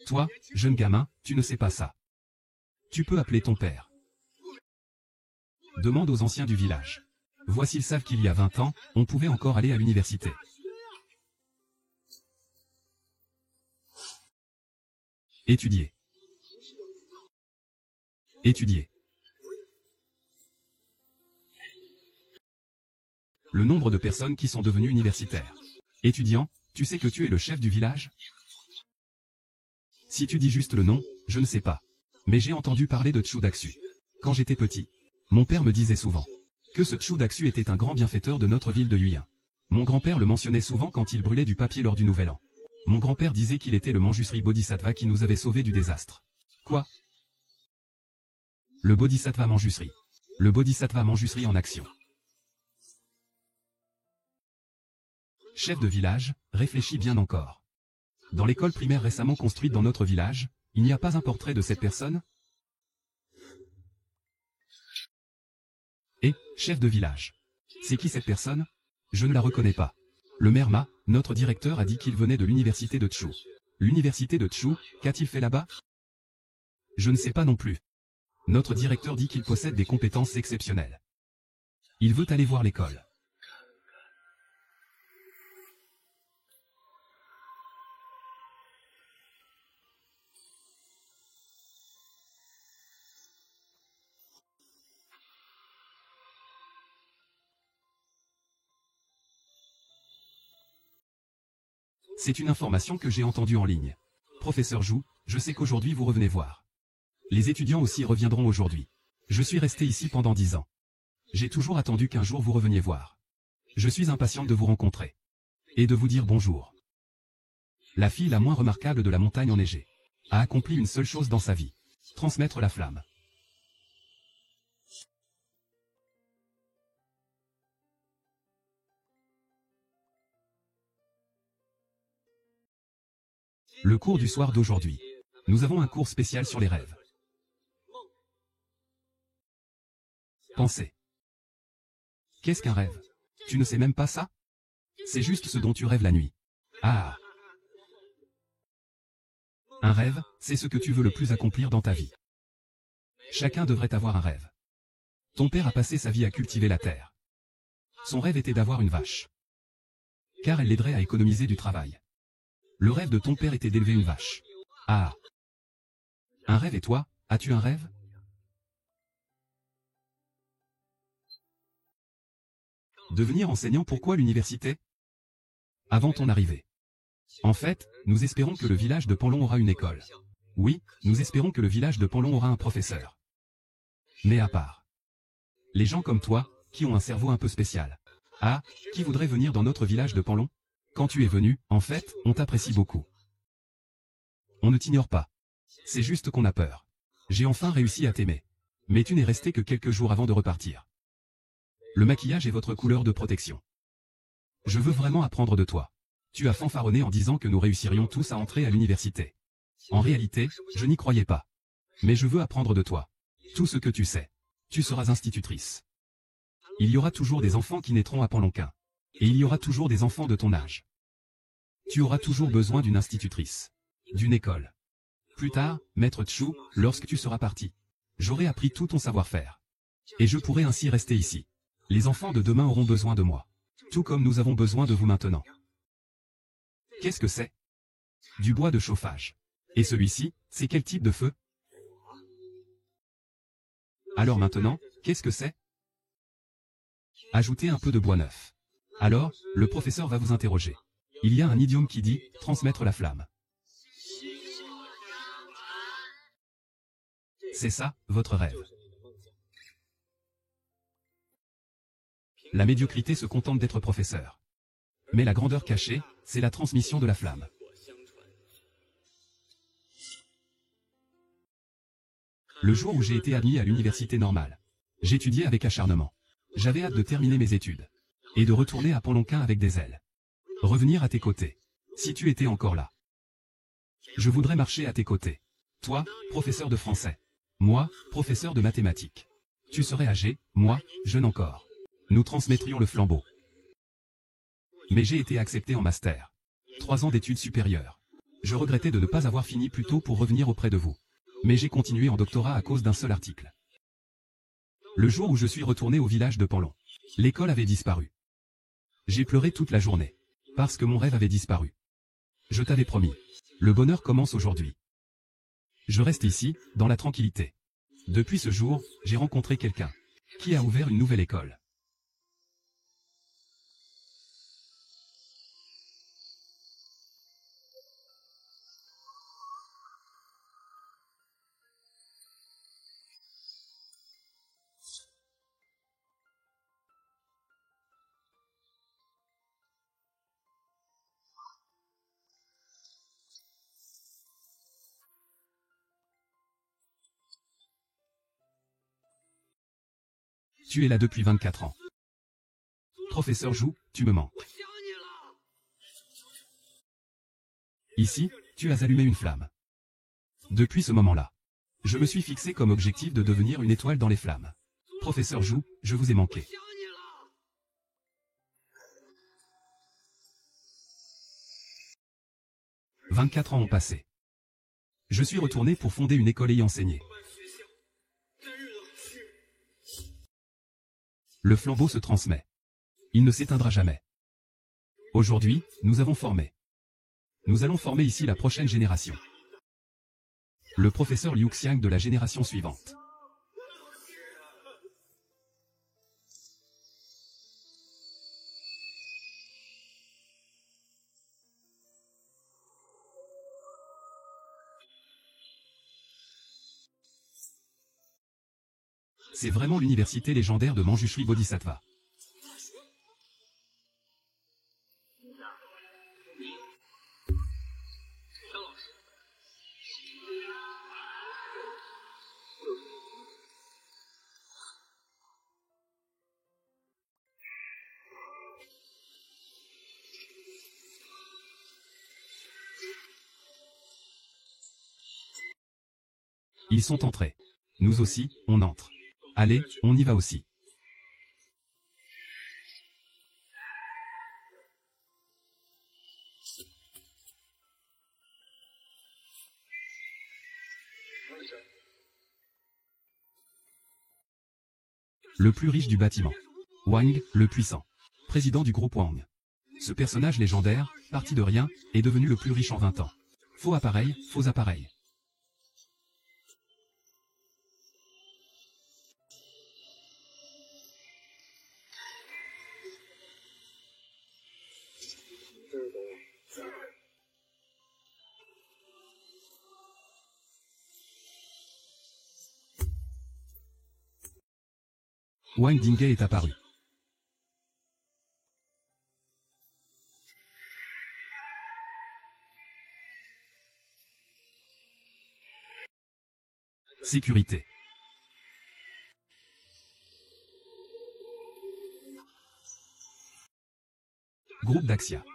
Toi, jeune gamin, tu ne sais pas ça. Tu peux appeler ton père. Demande aux anciens du village. Vois s'ils savent qu'il y a 20 ans, on pouvait encore aller à l'université. Étudier. Étudier. Le nombre de personnes qui sont devenues universitaires. Étudiant, tu sais que tu es le chef du village? Si tu dis juste le nom, je ne sais pas. Mais j'ai entendu parler de Chu Daxu. Quand j'étais petit, mon père me disait souvent que ce Chu Daxu était un grand bienfaiteur de notre ville de Yuyan. Mon grand-père le mentionnait souvent quand il brûlait du papier lors du Nouvel An. Mon grand-père disait qu'il était le Manjushri Bodhisattva qui nous avait sauvés du désastre. Quoi? Le Bodhisattva Manjushri. Le Bodhisattva Manjushri en action. Chef de village, réfléchis bien encore. Dans l'école primaire récemment construite dans notre village, il n'y a pas un portrait de cette personne? Et, chef de village. C'est qui cette personne? Je ne la reconnais pas. Le maire Ma, notre directeur a dit qu'il venait de l'université de Tchou. L'université de Tchou, qu'a-t-il fait là-bas? Je ne sais pas non plus. Notre directeur dit qu'il possède des compétences exceptionnelles. Il veut aller voir l'école. C'est une information que j'ai entendue en ligne. Professeur Jou, je sais qu'aujourd'hui vous revenez voir. Les étudiants aussi reviendront aujourd'hui. Je suis resté ici pendant 10 ans. J'ai toujours attendu qu'un jour vous reveniez voir. Je suis impatiente de vous rencontrer. Et de vous dire bonjour. La fille la moins remarquable de la montagne enneigée a accompli une seule chose dans sa vie. Transmettre la flamme. Le cours du soir d'aujourd'hui. Nous avons un cours spécial sur les rêves. Pensez. Qu'est-ce qu'un rêve? Tu ne sais même pas ça? C'est juste ce dont tu rêves la nuit. Ah! Un rêve, c'est ce que tu veux le plus accomplir dans ta vie. Chacun devrait avoir un rêve. Ton père a passé sa vie à cultiver la terre. Son rêve était d'avoir une vache. Car elle l'aiderait à économiser du travail. Le rêve de ton père était d'élever une vache. Ah! Un rêve et toi, as-tu un rêve? Devenir enseignant, pourquoi l'université? Avant ton arrivée. En fait, nous espérons que le village de Panlon aura une école. Oui, nous espérons que le village de Panlon aura un professeur. Mais à part. Les gens comme toi, qui ont un cerveau un peu spécial. Ah, qui voudrait venir dans notre village de Panlon? Quand tu es venu, en fait, on t'apprécie beaucoup. On ne t'ignore pas. C'est juste qu'on a peur. J'ai enfin réussi à t'aimer. Mais tu n'es resté que quelques jours avant de repartir. Le maquillage est votre couleur de protection. Je veux vraiment apprendre de toi. Tu as fanfaronné en disant que nous réussirions tous à entrer à l'université. En réalité, je n'y croyais pas. Mais je veux apprendre de toi. Tout ce que tu sais. Tu seras institutrice. Il y aura toujours des enfants qui naîtront à Panlonquin. Et il y aura toujours des enfants de ton âge. Tu auras toujours besoin d'une institutrice. D'une école. Plus tard, maître Tchou, lorsque tu seras parti, j'aurai appris tout ton savoir-faire. Et je pourrai ainsi rester ici. Les enfants de demain auront besoin de moi. Tout comme nous avons besoin de vous maintenant. Qu'est-ce que c'est? Du bois de chauffage. Et celui-ci, c'est quel type de feu? Alors maintenant, qu'est-ce que c'est? Ajoutez un peu de bois neuf. Alors, le professeur va vous interroger. Il y a un idiome qui dit « transmettre la flamme ». C'est ça, votre rêve. La médiocrité se contente d'être professeur. Mais la grandeur cachée, c'est la transmission de la flamme. Le jour où j'ai été admis à l'université normale, j'étudiais avec acharnement. J'avais hâte de terminer mes études. Et de retourner à Panlonquin avec des ailes. Revenir à tes côtés. Si tu étais encore là. Je voudrais marcher à tes côtés. Toi, professeur de français. Moi, professeur de mathématiques. Tu serais âgé, moi, jeune encore. Nous transmettrions le flambeau. Mais j'ai été accepté en master. 3 ans d'études supérieures. Je regrettais de ne pas avoir fini plus tôt pour revenir auprès de vous. Mais j'ai continué en doctorat à cause d'un seul article. Le jour où je suis retourné au village de Panlon, l'école avait disparu. J'ai pleuré toute la journée. Parce que mon rêve avait disparu. Je t'avais promis. Le bonheur commence aujourd'hui. Je reste ici, dans la tranquillité. Depuis ce jour, j'ai rencontré quelqu'un qui a ouvert une nouvelle école. Tu es là depuis 24 ans. Professeur Jou, tu me manques. Ici, tu as allumé une flamme. Depuis ce moment-là, je me suis fixé comme objectif de devenir une étoile dans les flammes. Professeur Zhu, je vous ai manqué. 24 ans ont passé. Je suis retourné pour fonder une école et y enseigner. Le flambeau se transmet. Il ne s'éteindra jamais. Aujourd'hui, nous avons formé. Nous allons former ici la prochaine génération. Le professeur Liu Xiang de la génération suivante. C'est vraiment l'université légendaire de Manjushri Bodhisattva. Ils sont entrés. Nous aussi, on entre. Allez, on y va aussi. Le plus riche du bâtiment. Wang, le puissant. Président du groupe Wang. Ce personnage légendaire, parti de rien, est devenu le plus riche en 20 ans. Faux appareil, faux appareil. Wang Dinghe est apparu. Sécurité. Groupe d'Axia.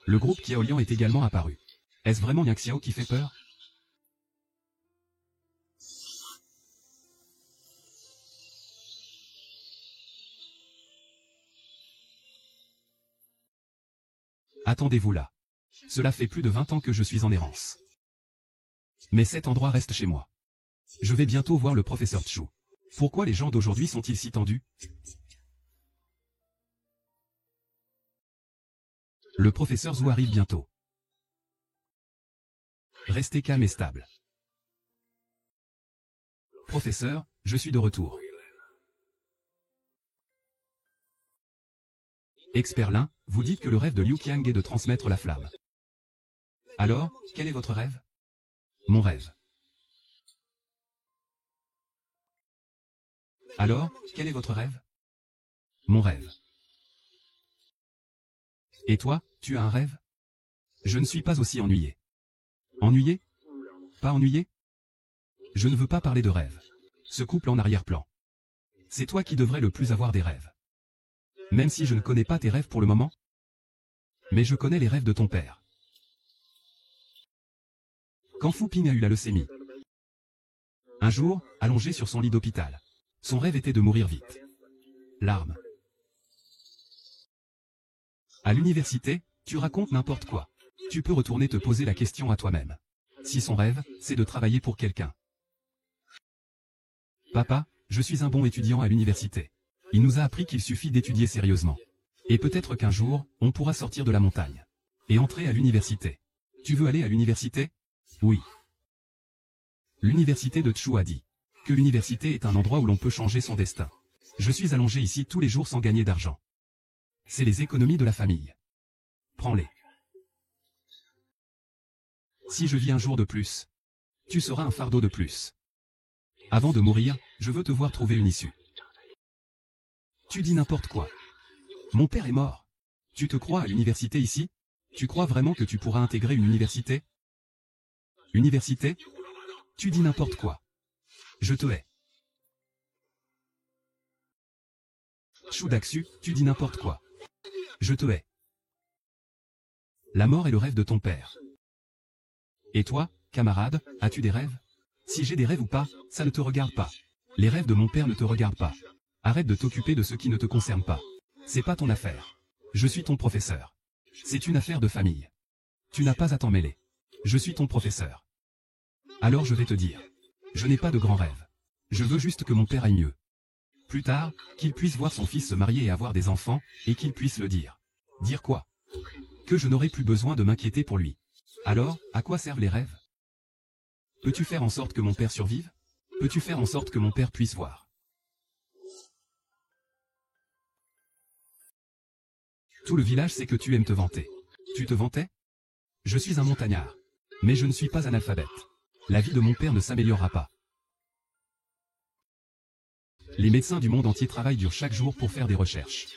Le groupe Qiaolian est également apparu. Est-ce vraiment Yang Xiao qui fait peur? Attendez-vous là. Cela fait plus de 20 ans que je suis en errance. Mais cet endroit reste chez moi. Je vais bientôt voir le professeur Chu. Pourquoi les gens d'aujourd'hui sont-ils si tendus? Le professeur Zhu arrive bientôt. Restez calme et stable. Professeur, je suis de retour. Expert Lin, vous dites que le rêve de Liu Qiang est de transmettre la flamme. Alors, quel est votre rêve? Mon rêve. Alors, quel est votre rêve? Mon rêve. Et toi, tu as un rêve? Je ne suis pas aussi ennuyé. Ennuyé? Pas ennuyé? Je ne veux pas parler de rêve. Ce couple en arrière-plan. C'est toi qui devrais le plus avoir des rêves. Même si je ne connais pas tes rêves pour le moment. Mais je connais les rêves de ton père. Quand Fu Ping a eu la leucémie. Un jour, allongé sur son lit d'hôpital. Son rêve était de mourir vite. Larmes. À l'université, tu racontes n'importe quoi. Tu peux retourner te poser la question à toi-même. Si son rêve, c'est de travailler pour quelqu'un. Papa, je suis un bon étudiant à l'université. Il nous a appris qu'il suffit d'étudier sérieusement. Et peut-être qu'un jour, on pourra sortir de la montagne. Et entrer à l'université. Tu veux aller à l'université? Oui. L'université de Chu a dit que l'université est un endroit où l'on peut changer son destin. Je suis allongé ici tous les jours sans gagner d'argent. C'est les économies de la famille. Prends-les. Si je vis un jour de plus, tu seras un fardeau de plus. Avant de mourir, je veux te voir trouver une issue. Tu dis n'importe quoi. Mon père est mort. Tu te crois à l'université ici? Tu crois vraiment que tu pourras intégrer une université? Université? Tu dis n'importe quoi. Je te hais. Chu Daxu, tu dis n'importe quoi. Je te hais. La mort est le rêve de ton père. Et toi, camarade, as-tu des rêves? Si j'ai des rêves ou pas, ça ne te regarde pas. Les rêves de mon père ne te regardent pas. Arrête de t'occuper de ce qui ne te concerne pas. C'est pas ton affaire. Je suis ton professeur. C'est une affaire de famille. Tu n'as pas à t'en mêler. Je suis ton professeur. Alors je vais te dire. Je n'ai pas de grands rêves. Je veux juste que mon père aille mieux. Plus tard, qu'il puisse voir son fils se marier et avoir des enfants, et qu'il puisse le dire. Dire quoi? Que je n'aurai plus besoin de m'inquiéter pour lui. Alors, à quoi servent les rêves? Peux-tu faire en sorte que mon père survive? Peux-tu faire en sorte que mon père puisse voir? Tout le village sait que tu aimes te vanter. Tu te vantais? Je suis un montagnard. Mais je ne suis pas analphabète. La vie de mon père ne s'améliorera pas. Les médecins du monde entier travaillent dur chaque jour pour faire des recherches.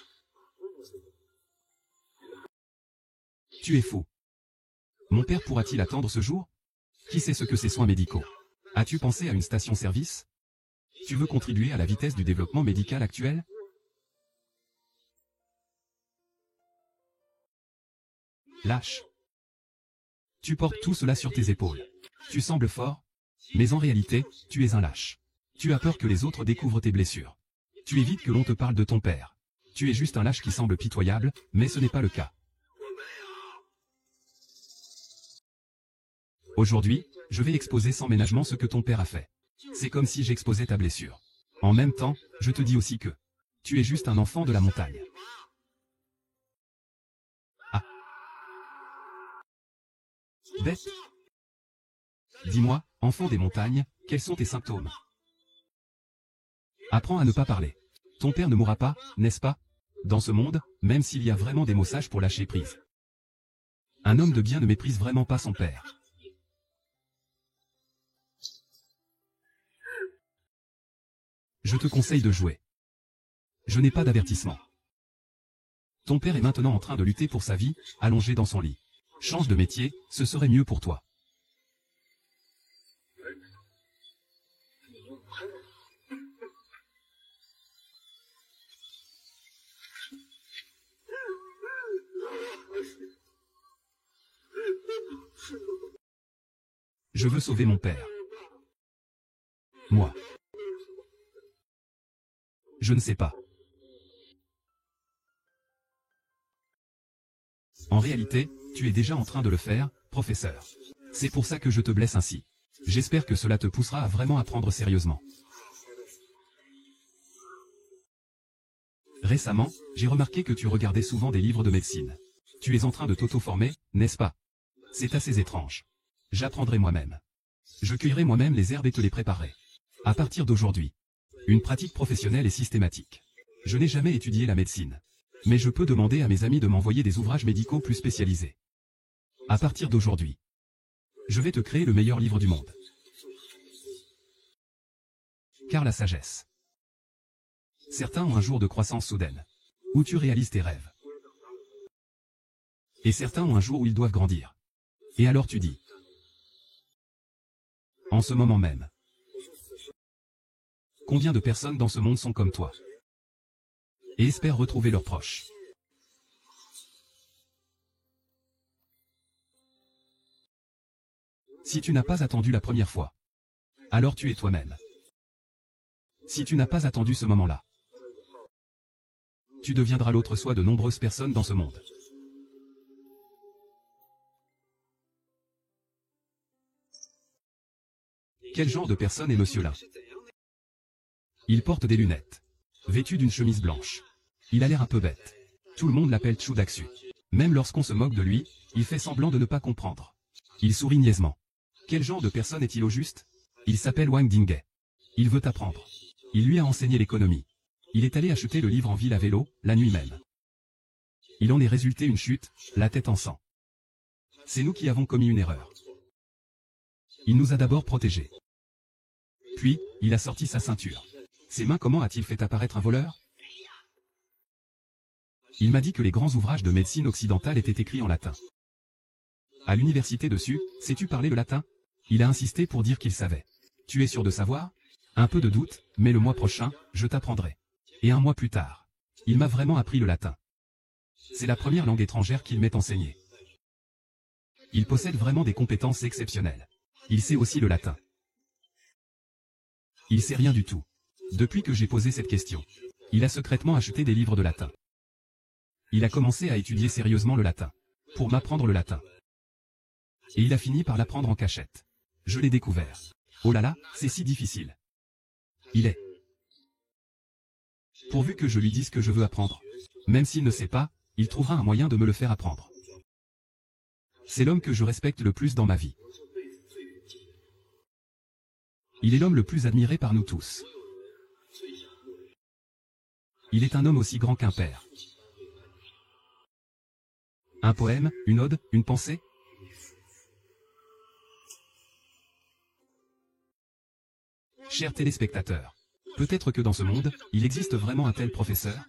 Tu es fou. Mon père pourra-t-il attendre ce jour? Qui sait ce que ces soins médicaux? As-tu pensé à une station-service? Tu veux contribuer à la vitesse du développement médical actuel? Lâche. Tu portes tout cela sur tes épaules. Tu sembles fort, mais en réalité, tu es un lâche. Tu as peur que les autres découvrent tes blessures. Tu évites que l'on te parle de ton père. Tu es juste un lâche qui semble pitoyable, mais ce n'est pas le cas. Aujourd'hui, je vais exposer sans ménagement ce que ton père a fait. C'est comme si j'exposais ta blessure. En même temps, je te dis aussi que tu es juste un enfant de la montagne. Ah. Bête. Dis-moi, enfant des montagnes, quels sont tes symptômes? Apprends à ne pas parler. Ton père ne mourra pas, n'est-ce pas? Dans ce monde, même s'il y a vraiment des mots sages pour lâcher prise. Un homme de bien ne méprise vraiment pas son père. Je te conseille de jouer. Je n'ai pas d'avertissement. Ton père est maintenant en train de lutter pour sa vie, allongé dans son lit. Change de métier, ce serait mieux pour toi. Je veux sauver mon père. Moi. Je ne sais pas. En réalité, tu es déjà en train de le faire, professeur. C'est pour ça que je te blesse ainsi. J'espère que cela te poussera à vraiment apprendre sérieusement. Récemment, j'ai remarqué que tu regardais souvent des livres de médecine. Tu es en train de t'auto-former, n'est-ce pas? C'est assez étrange. J'apprendrai moi-même. Je cueillerai moi-même les herbes et te les préparerai. À partir d'aujourd'hui. Une pratique professionnelle et systématique. Je n'ai jamais étudié la médecine. Mais je peux demander à mes amis de m'envoyer des ouvrages médicaux plus spécialisés. À partir d'aujourd'hui. Je vais te créer le meilleur livre du monde. Car la sagesse. Certains ont un jour de croissance soudaine. Où tu réalises tes rêves. Et certains ont un jour où ils doivent grandir. Et alors tu dis. En ce moment même. Combien de personnes dans ce monde sont comme toi? Et espèrent retrouver leurs proches. Si tu n'as pas attendu la première fois, alors tu es toi-même. Si tu n'as pas attendu ce moment-là, tu deviendras l'autre soi de nombreuses personnes dans ce monde. Quel genre de personne est monsieur-là? Il porte des lunettes. Vêtu d'une chemise blanche. Il a l'air un peu bête. Tout le monde l'appelle Chudaksu. Même lorsqu'on se moque de lui, il fait semblant de ne pas comprendre. Il sourit niaisement. Quel genre de personne est-il au juste? Il s'appelle Wang Dinghe. Il veut apprendre. Il lui a enseigné l'économie. Il est allé acheter le livre en ville à vélo, la nuit même. Il en est résulté une chute, la tête en sang. C'est nous qui avons commis une erreur. Il nous a d'abord protégés. Puis, il a sorti sa ceinture. Ses mains, comment a-t-il fait apparaître un voleur? Il m'a dit que les grands ouvrages de médecine occidentale étaient écrits en latin. À l'université dessus, sais-tu parler le latin? Il a insisté pour dire qu'il savait. Tu es sûr de savoir? Un peu de doute, mais le mois prochain, je t'apprendrai. Et un mois plus tard, il m'a vraiment appris le latin. C'est la première langue étrangère qu'il m'ait enseignée. Il possède vraiment des compétences exceptionnelles. Il sait aussi le latin. Il sait rien du tout. Depuis que j'ai posé cette question, il a secrètement acheté des livres de latin. Il a commencé à étudier sérieusement le latin, pour m'apprendre le latin. Et il a fini par l'apprendre en cachette. Je l'ai découvert. Oh là là, c'est si difficile. Il est. Pourvu que je lui dise que je veux apprendre. Même s'il ne sait pas, il trouvera un moyen de me le faire apprendre. C'est l'homme que je respecte le plus dans ma vie. Il est l'homme le plus admiré par nous tous. Il est un homme aussi grand qu'un père. Un poème, une ode, une pensée? Chers téléspectateurs, peut-être que dans ce monde, il existe vraiment un tel professeur?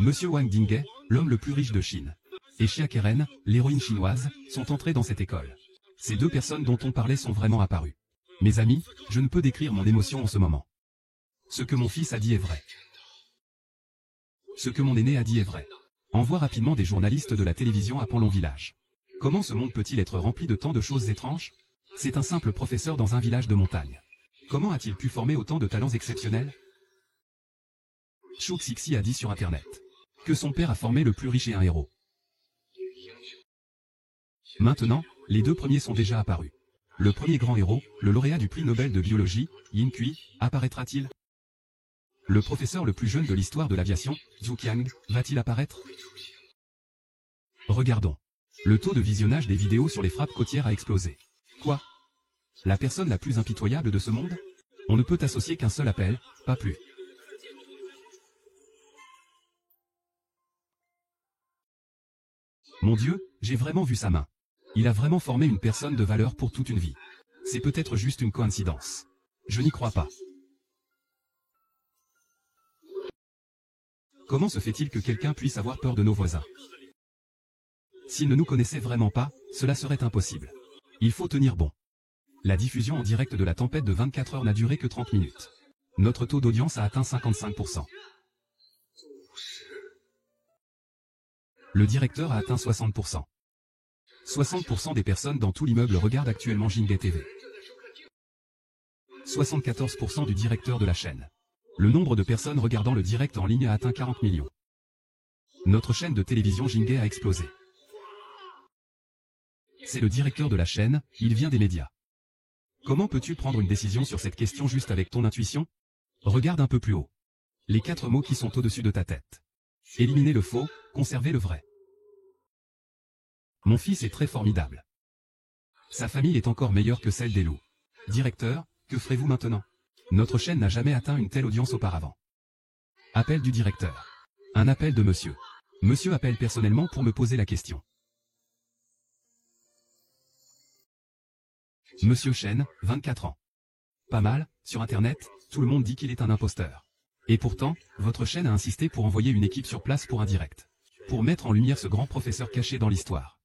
Monsieur Wang Dinghe, l'homme le plus riche de Chine, et Xia Keren, l'héroïne chinoise, sont entrés dans cette école. Ces deux personnes dont on parlait sont vraiment apparues. Mes amis, je ne peux décrire mon émotion en ce moment. Ce que mon fils a dit est vrai. Ce que mon aîné a dit est vrai. Envoie rapidement des journalistes de la télévision à Panlong Village. Comment ce monde peut-il être rempli de tant de choses étranges? C'est un simple professeur dans un village de montagne. Comment a-t-il pu former autant de talents exceptionnels? Chou Xixi a dit sur Internet que son père a formé le plus riche et un héros. Maintenant, les deux premiers sont déjà apparus. Le premier grand héros, le lauréat du prix Nobel de biologie, Yin Kui, apparaîtra-t-il? Le professeur le plus jeune de l'histoire de l'aviation, Zhu Qiang, va-t-il apparaître? Regardons. Le taux de visionnage des vidéos sur les frappes côtières a explosé. Quoi? La personne la plus impitoyable de ce monde? On ne peut associer qu'un seul appel, pas plus. Mon Dieu, j'ai vraiment vu sa main. Il a vraiment formé une personne de valeur pour toute une vie. C'est peut-être juste une coïncidence. Je n'y crois pas. Comment se fait-il que quelqu'un puisse avoir peur de nos voisins? S'ils ne nous connaissaient vraiment pas, cela serait impossible. Il faut tenir bon. La diffusion en direct de la tempête de 24 heures n'a duré que 30 minutes. Notre taux d'audience a atteint 55%. Le directeur a atteint 60%. 60% des personnes dans tout l'immeuble regardent actuellement Jinghe TV. 74% du directeur de la chaîne. Le nombre de personnes regardant le direct en ligne a atteint 40 millions. Notre chaîne de télévision Jinghe a explosé. C'est le directeur de la chaîne, il vient des médias. Comment peux-tu prendre une décision sur cette question juste avec ton intuition? Regarde un peu plus haut. Les 4 mots qui sont au-dessus de ta tête. Éliminer le faux, conserver le vrai. Mon fils est très formidable. Sa famille est encore meilleure que celle des loups. Directeur, que ferez-vous maintenant? Notre chaîne n'a jamais atteint une telle audience auparavant. Appel du directeur. Un appel de monsieur. Monsieur appelle personnellement pour me poser la question. Monsieur Chen, 24 ans. Pas mal, sur Internet, tout le monde dit qu'il est un imposteur. Et pourtant, votre chaîne a insisté pour envoyer une équipe sur place pour un direct. Pour mettre en lumière ce grand professeur caché dans l'histoire.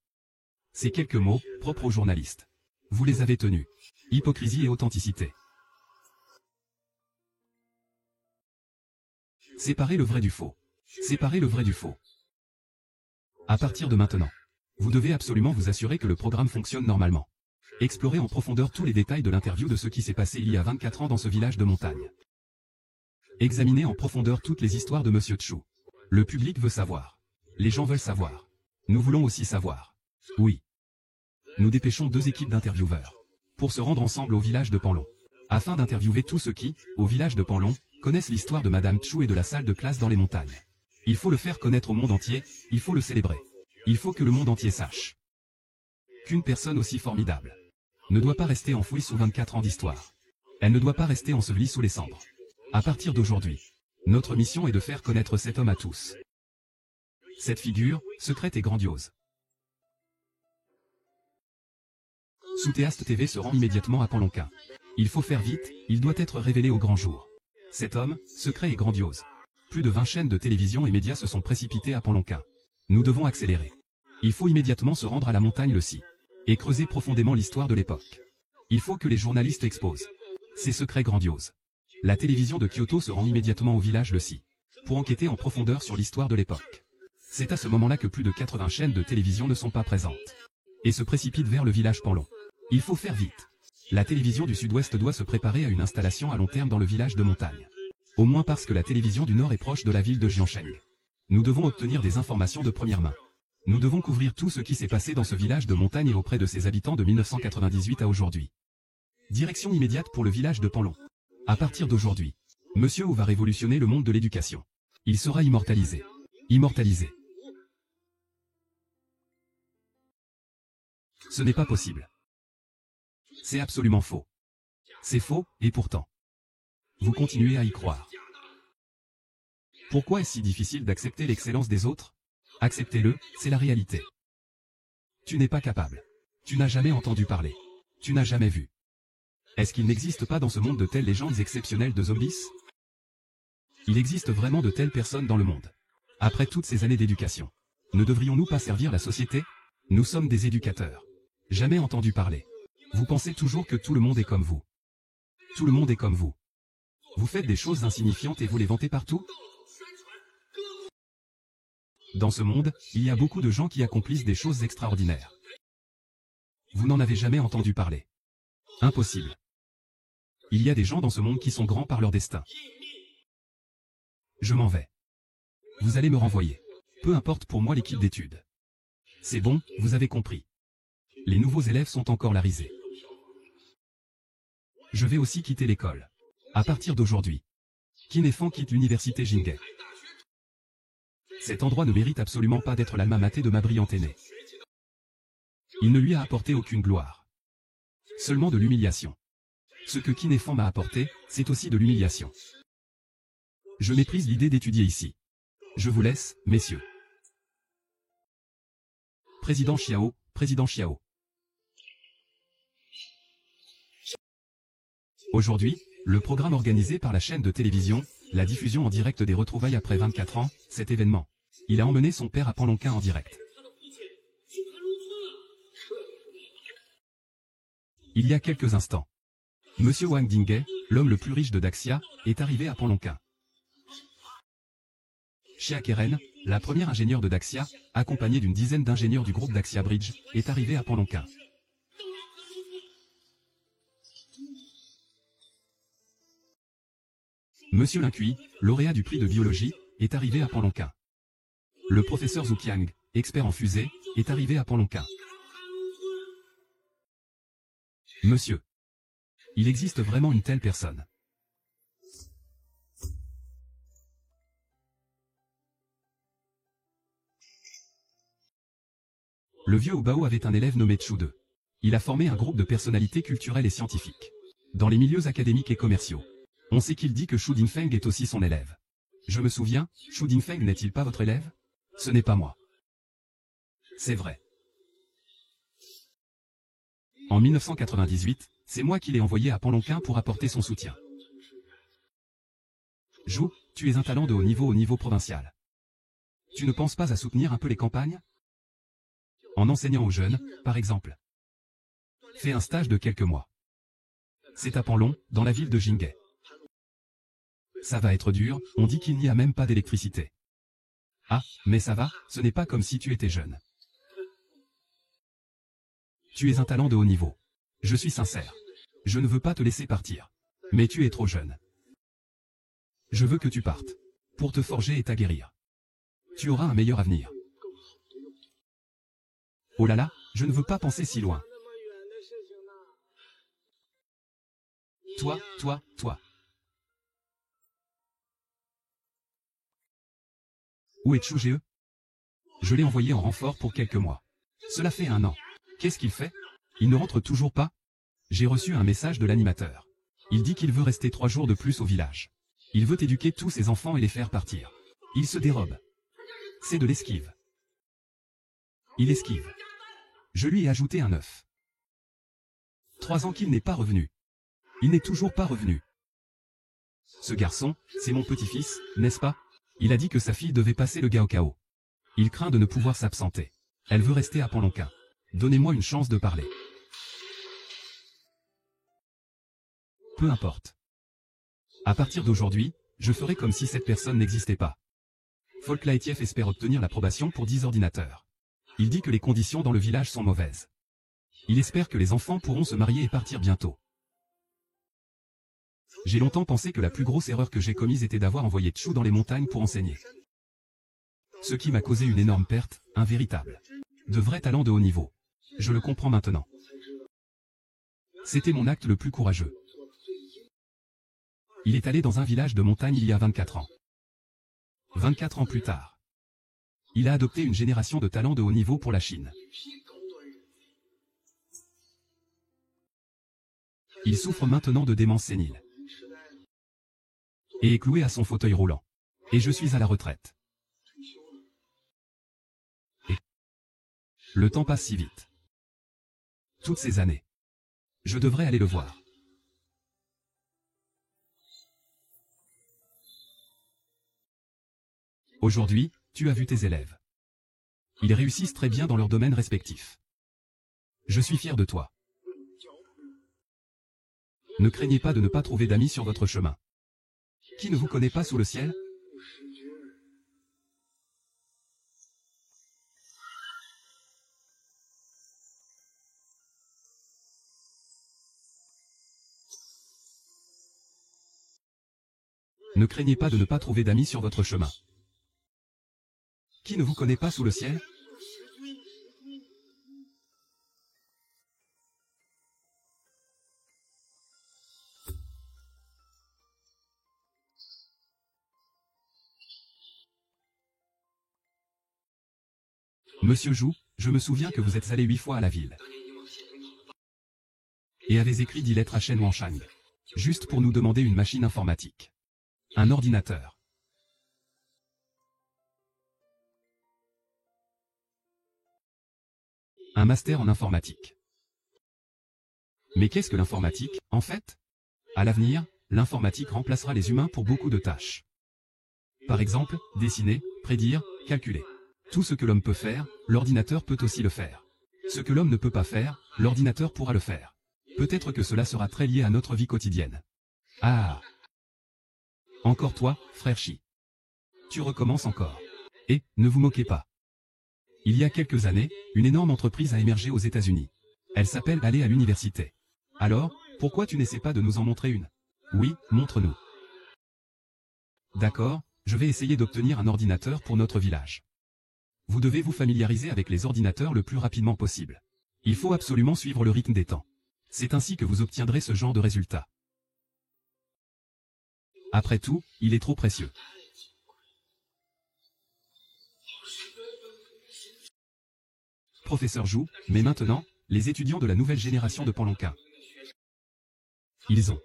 Ces quelques mots, propres aux journalistes. Vous les avez tenus. Hypocrisie et authenticité. Séparez le vrai du faux. Séparez le vrai du faux. À partir de maintenant, vous devez absolument vous assurer que le programme fonctionne normalement. Explorez en profondeur tous les détails de l'interview de ce qui s'est passé il y a 24 ans dans ce village de montagne. Examinez en profondeur toutes les histoires de Monsieur Chu. Le public veut savoir. Les gens veulent savoir. Nous voulons aussi savoir. Oui. Nous dépêchons 2 équipes d'intervieweurs pour se rendre ensemble au village de Panlong, afin d'interviewer tous ceux qui, au village de Panlong, connaissent l'histoire de Madame Chu et de la salle de classe dans les montagnes. Il faut le faire connaître au monde entier, il faut le célébrer. Il faut que le monde entier sache qu'une personne aussi formidable ne doit pas rester enfouie sous 24 ans d'histoire. Elle ne doit pas rester ensevelie sous les cendres. À partir d'aujourd'hui, notre mission est de faire connaître cet homme à tous. Cette figure, secrète et grandiose. Southéaste TV se rend immédiatement à Panlongquin. Il faut faire vite, il doit être révélé au grand jour. Cet homme, secret et grandiose. Plus de 20 chaînes de télévision et médias se sont précipitées à Panlongquin. Nous devons accélérer. Il faut immédiatement se rendre à la montagne Le Si. Et creuser profondément l'histoire de l'époque. Il faut que les journalistes exposent ces secrets grandioses. La télévision de Kyoto se rend immédiatement au village Le Si. Pour enquêter en profondeur sur l'histoire de l'époque. C'est à ce moment-là que plus de 80 chaînes de télévision ne sont pas présentes. et se précipite vers le village Panlong. Il faut faire vite. La télévision du Sud-Ouest doit se préparer à une installation à long terme dans le village de montagne. Au moins parce que la télévision du Nord est proche de la ville de Jiangsheng. Nous devons obtenir des informations de première main. Nous devons couvrir tout ce qui s'est passé dans ce village de montagne et auprès de ses habitants de 1998 à aujourd'hui. Direction immédiate pour le village de Panlong. À partir d'aujourd'hui, Monsieur Wu va révolutionner le monde de l'éducation. Il sera immortalisé. Immortalisé. Ce n'est pas possible. C'est absolument faux. C'est faux, et pourtant. Vous continuez à y croire. Pourquoi est-ce si difficile d'accepter l'excellence des autres? Acceptez-le, c'est la réalité. Tu n'es pas capable. Tu n'as jamais entendu parler. Tu n'as jamais vu. Est-ce qu'il n'existe pas dans ce monde de telles légendes exceptionnelles de zombies? Il existe vraiment de telles personnes dans le monde. Après toutes ces années d'éducation, ne devrions-nous pas servir la société? Nous sommes des éducateurs. Jamais entendu parler. Vous pensez toujours que tout le monde est comme vous. Tout le monde est comme vous. Vous faites des choses insignifiantes et vous les vantez partout? Dans ce monde, il y a beaucoup de gens qui accomplissent des choses extraordinaires. Vous n'en avez jamais entendu parler. Impossible. Il y a des gens dans ce monde qui sont grands par leur destin. Je m'en vais. Vous allez me renvoyer. Peu importe pour moi l'équipe d'études. C'est bon, vous avez compris. Les nouveaux élèves sont encore la risée. Je vais aussi quitter l'école. À partir d'aujourd'hui. Qin Fan quitte l'université Jinghe. Cet endroit ne mérite absolument pas d'être l'alma mater de ma brillante aînée. Il ne lui a apporté aucune gloire. Seulement de l'humiliation. Ce que Qin Fan m'a apporté, c'est aussi de l'humiliation. Je méprise l'idée d'étudier ici. Je vous laisse, messieurs. Président Xiao, Président Xiao. Aujourd'hui, le programme organisé par la chaîne de télévision, la diffusion en direct des retrouvailles après 24 ans, cet événement. Il a emmené son père à Panlongqing en direct. Il y a quelques instants. Monsieur Wang Dinghe, l'homme le plus riche de Daxia, est arrivé à Panlongqing. Xia Keren, la première ingénieure de Daxia, accompagnée d'une dizaine d'ingénieurs du groupe Daxia Bridge, est arrivée à Panlongqing. Monsieur Lincui, lauréat du prix de biologie, est arrivé à Panlongqing. Le professeur Zhu Qiang, expert en fusée, est arrivé à Panlongqing. Monsieur. Il existe vraiment une telle personne. Le vieux Oubao avait un élève nommé Chu De. Il a formé un groupe de personnalités culturelles et scientifiques. Dans les milieux académiques et commerciaux. On sait qu'il dit que Shu Dingfeng est aussi son élève. Je me souviens, Shu Dingfeng n'est-il pas votre élève? Ce n'est pas moi. C'est vrai. En 1998, c'est moi qui l'ai envoyé à Panlongqing pour apporter son soutien. Zhu, tu es un talent de haut niveau provincial. Tu ne penses pas à soutenir un peu les campagnes? En enseignant aux jeunes, par exemple. Fais un stage de quelques mois. C'est à Panlong, dans la ville de Jinghe. Ça va être dur, on dit qu'il n'y a même pas d'électricité. Ah, mais ça va, ce n'est pas comme si tu étais jeune. Tu es un talent de haut niveau. Je suis sincère. Je ne veux pas te laisser partir. Mais tu es trop jeune. Je veux que tu partes. Pour te forger et t'aguerrir. Tu auras un meilleur avenir. Oh là là, je ne veux pas penser si loin. Toi. Où est Chu Ge? Je l'ai envoyé en renfort pour quelques mois. Cela fait 1 an. Qu'est-ce qu'il fait? Il ne rentre toujours pas? J'ai reçu un message de l'animateur. Il dit qu'il veut rester 3 jours de plus au village. Il veut éduquer tous ses enfants et les faire partir. Il se dérobe. C'est de l'esquive. Il esquive. Je lui ai ajouté un œuf. 3 ans qu'il n'est pas revenu. Il n'est toujours pas revenu. Ce garçon, c'est mon petit-fils, n'est-ce pas? Il a dit que sa fille devait passer le Gaokao. Il craint de ne pouvoir s'absenter. Elle veut rester à Panlongqing. Donnez-moi une chance de parler. Peu importe. À partir d'aujourd'hui, je ferai comme si cette personne n'existait pas. Folklaetiev espère obtenir l'approbation pour 10 ordinateurs. Il dit que les conditions dans le village sont mauvaises. Il espère que les enfants pourront se marier et partir bientôt. J'ai longtemps pensé que la plus grosse erreur que j'ai commise était d'avoir envoyé Chou dans les montagnes pour enseigner. Ce qui m'a causé une énorme perte, un véritable. De vrais talents de haut niveau. Je le comprends maintenant. C'était mon acte le plus courageux. Il est allé dans un village de montagne il y a 24 ans. 24 ans plus tard. Il a adopté une génération de talents de haut niveau pour la Chine. Il souffre maintenant de démence sénile. Et est cloué à son fauteuil roulant. Et je suis à la retraite. Et le temps passe si vite. Toutes ces années. Je devrais aller le voir. Aujourd'hui, tu as vu tes élèves. Ils réussissent très bien dans leurs domaines respectifs. Je suis fier de toi. Ne craignez pas de ne pas trouver d'amis sur votre chemin. Qui ne vous connaît pas sous le ciel? Ne craignez pas de ne pas trouver d'amis sur votre chemin. Qui ne vous connaît pas sous le ciel? Monsieur Jou, je me souviens que vous êtes allé 8 fois à la ville. Et avez écrit 10 lettres à Shen Wanshang. Juste pour nous demander une machine informatique. Un ordinateur. Un master en informatique. Mais qu'est-ce que l'informatique, en fait? À l'avenir, l'informatique remplacera les humains pour beaucoup de tâches. Par exemple, dessiner, prédire, calculer. Tout ce que l'homme peut faire, l'ordinateur peut aussi le faire. Ce que l'homme ne peut pas faire, l'ordinateur pourra le faire. Peut-être que cela sera très lié à notre vie quotidienne. Ah! Encore toi, frère Chi. Tu recommences encore. Et, ne vous moquez pas. Il y a quelques années, une énorme entreprise a émergé aux États-Unis. Elle s'appelle Aller à l'université. Alors, pourquoi tu n'essaies pas de nous en montrer une? Oui, montre-nous. D'accord, je vais essayer d'obtenir un ordinateur pour notre village. Vous devez vous familiariser avec les ordinateurs le plus rapidement possible. Il faut absolument suivre le rythme des temps. C'est ainsi que vous obtiendrez ce genre de résultat. Après tout, il est trop précieux. Professeur Jou, mais maintenant, les étudiants de la nouvelle génération de Panlonquin. Ils ont.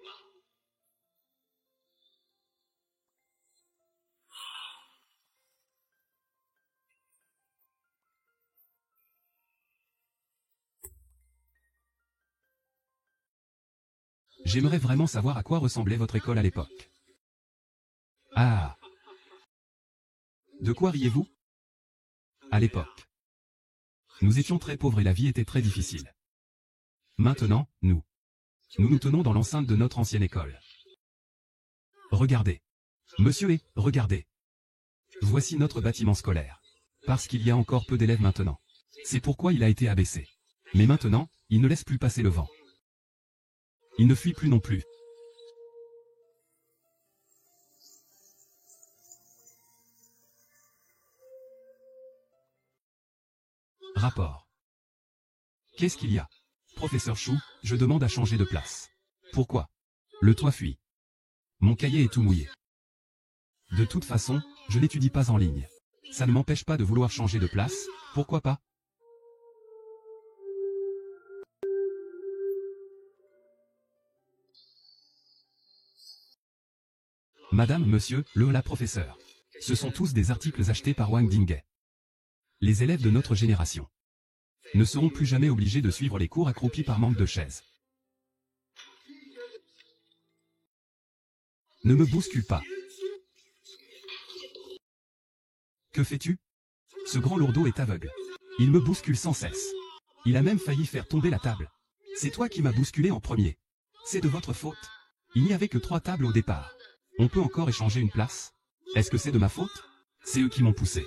J'aimerais vraiment savoir à quoi ressemblait votre école à l'époque. Ah! De quoi riez-vous? À l'époque. Nous étions très pauvres et la vie était très difficile. Maintenant, nous nous tenons dans l'enceinte de notre ancienne école. Regardez. Monsieur et, regardez. Voici notre bâtiment scolaire. Parce qu'il y a encore peu d'élèves maintenant. C'est pourquoi il a été abaissé. Mais maintenant, il ne laisse plus passer le vent. Il ne fuit plus non plus. Rapport. Qu'est-ce qu'il y a? Professeur Chou, je demande à changer de place. Pourquoi? Le toit fuit. Mon cahier est tout mouillé. De toute façon, je n'étudie pas en ligne. Ça ne m'empêche pas de vouloir changer de place, pourquoi pas? Madame, monsieur, la professeur. Ce sont tous des articles achetés par Wang Dinghe. Les élèves de notre génération ne seront plus jamais obligés de suivre les cours accroupis par manque de chaises. Ne me bouscule pas. Que fais-tu? Ce grand lourdeau est aveugle. Il me bouscule sans cesse. Il a même failli faire tomber la table. C'est toi qui m'as bousculé en premier. C'est de votre faute. Il n'y avait que 3 tables au départ. On peut encore échanger une place? Est-ce que c'est de ma faute? C'est eux qui m'ont poussé.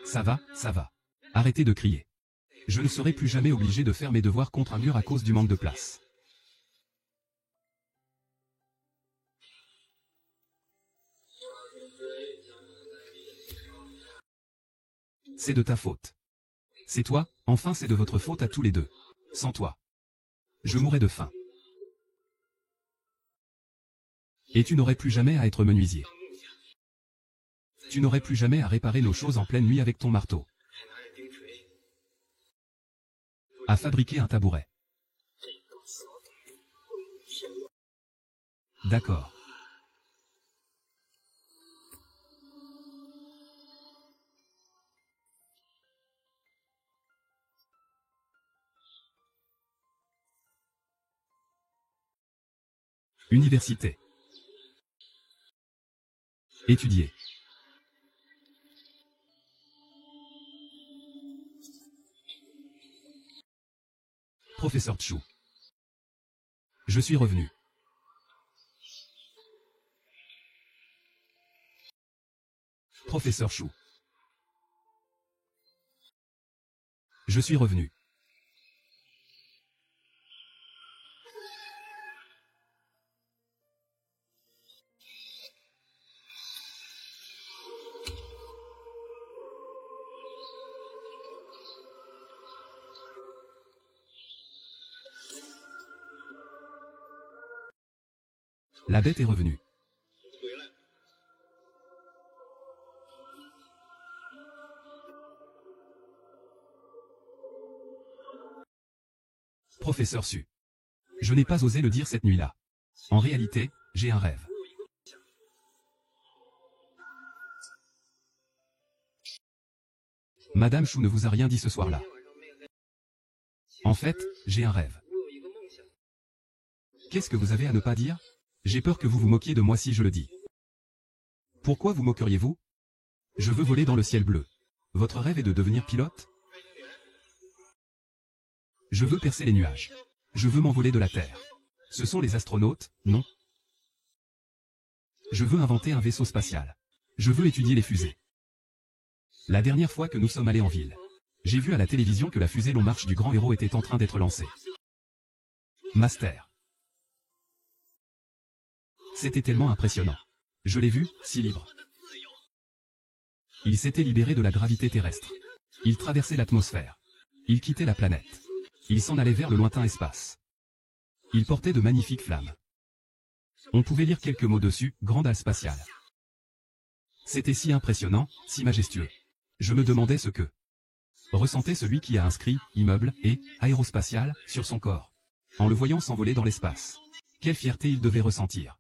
Ça va, ça va. Arrêtez de crier. Je ne serai plus jamais obligé de faire mes devoirs contre un mur à cause du manque de place. C'est de ta faute. C'est toi, enfin c'est de votre faute à tous les deux. Sans toi, je mourrais de faim. Et tu n'aurais plus jamais à être menuisier. Tu n'aurais plus jamais à réparer nos choses en pleine nuit avec ton marteau. À fabriquer un tabouret. D'accord. Université. Étudier. Professeur Tchou. Je suis revenu. Professeur Chou. Je suis revenu. La bête est revenue. Professeur Su. Je n'ai pas osé le dire cette nuit-là. En réalité, j'ai un rêve. Madame Chou ne vous a rien dit ce soir-là. En fait, j'ai un rêve. Qu'est-ce que vous avez à ne pas dire? J'ai peur que vous vous moquiez de moi si je le dis. Pourquoi vous moqueriez-vous? Je veux voler dans le ciel bleu. Votre rêve est de devenir pilote? Je veux percer les nuages. Je veux m'envoler de la Terre. Ce sont les astronautes, non? Je veux inventer un vaisseau spatial. Je veux étudier les fusées. La dernière fois que nous sommes allés en ville, j'ai vu à la télévision que la fusée Long Marche du grand héros était en train d'être lancée. Master. C'était tellement impressionnant. Je l'ai vu, si libre. Il s'était libéré de la gravité terrestre. Il traversait l'atmosphère. Il quittait la planète. Il s'en allait vers le lointain espace. Il portait de magnifiques flammes. On pouvait lire quelques mots dessus, Grande halle spatiale. C'était si impressionnant, si majestueux. Je me demandais ce que ressentait celui qui a inscrit immeuble et aérospatial sur son corps. En le voyant s'envoler dans l'espace. Quelle fierté il devait ressentir.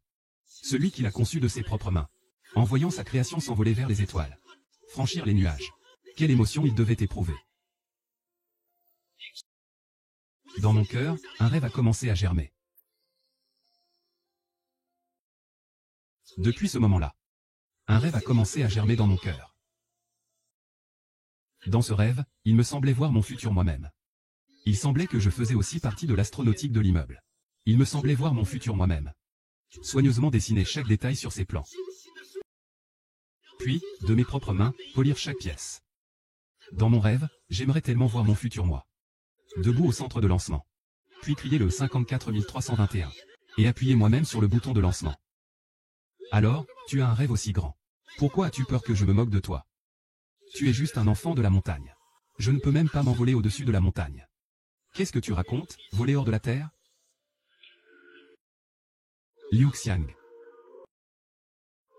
Celui qui l'a conçu de ses propres mains. En voyant sa création s'envoler vers les étoiles. Franchir les nuages. Quelle émotion il devait éprouver. Dans mon cœur, un rêve a commencé à germer. Depuis ce moment-là, un rêve a commencé à germer dans mon cœur. Dans ce rêve, il me semblait voir mon futur moi-même. Il semblait que je faisais aussi partie de l'astronautique de l'immeuble. Il me semblait voir mon futur moi-même. Soigneusement dessiner chaque détail sur ses plans. Puis, de mes propres mains, polir chaque pièce. Dans mon rêve, j'aimerais tellement voir mon futur moi. Debout au centre de lancement. Puis crier le 54 321. Et appuyer moi-même sur le bouton de lancement. Alors, tu as un rêve aussi grand. Pourquoi as-tu peur que je me moque de toi? Tu es juste un enfant de la montagne. Je ne peux même pas m'envoler au-dessus de la montagne. Qu'est-ce que tu racontes, voler hors de la terre? Liu Xiang.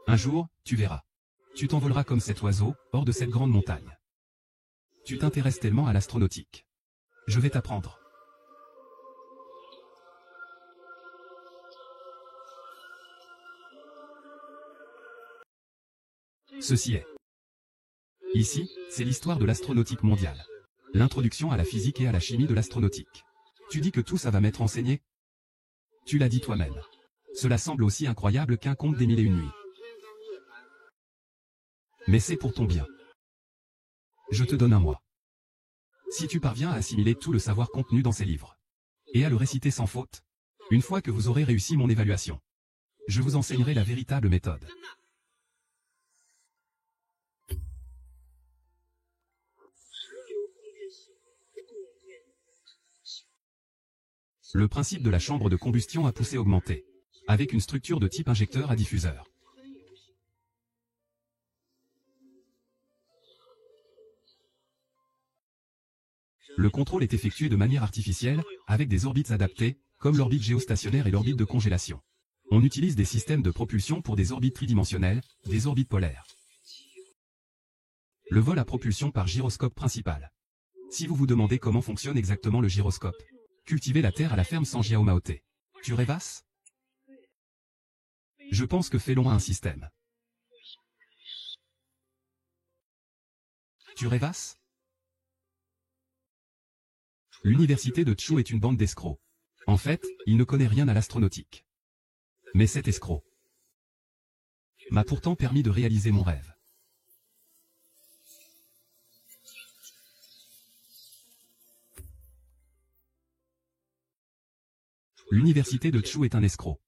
Un jour, tu verras. Tu t'envoleras comme cet oiseau, hors de cette grande montagne. Tu t'intéresses tellement à l'astronautique. Je vais t'apprendre. Ceci est. Ici, c'est l'histoire de l'astronautique mondiale. L'introduction à la physique et à la chimie de l'astronautique. Tu dis que tout ça va m'être enseigné? Tu l'as dit toi-même. Cela semble aussi incroyable qu'un conte des 1001 nuits. Mais c'est pour ton bien. Je te donne un mois. Si tu parviens à assimiler tout le savoir contenu dans ces livres, et à le réciter sans faute, une fois que vous aurez réussi mon évaluation, je vous enseignerai la véritable méthode. Le principe de la chambre de combustion à poussée augmentée, avec une structure de type injecteur à diffuseur. Le contrôle est effectué de manière artificielle, avec des orbites adaptées, comme l'orbite géostationnaire et l'orbite de congélation. On utilise des systèmes de propulsion pour des orbites tridimensionnelles, des orbites polaires. Le vol à propulsion par gyroscope principal. Si vous vous demandez comment fonctionne exactement le gyroscope, cultiver la terre à la ferme sans Jiaomaote. Tu rêvasses? Je pense que Félon a un système. Tu rêvasses? L'université de Tchou est une bande d'escrocs. En fait, il ne connaît rien à l'astronautique. Mais cet escroc m'a pourtant permis de réaliser mon rêve. L'université de Tchou est un escroc.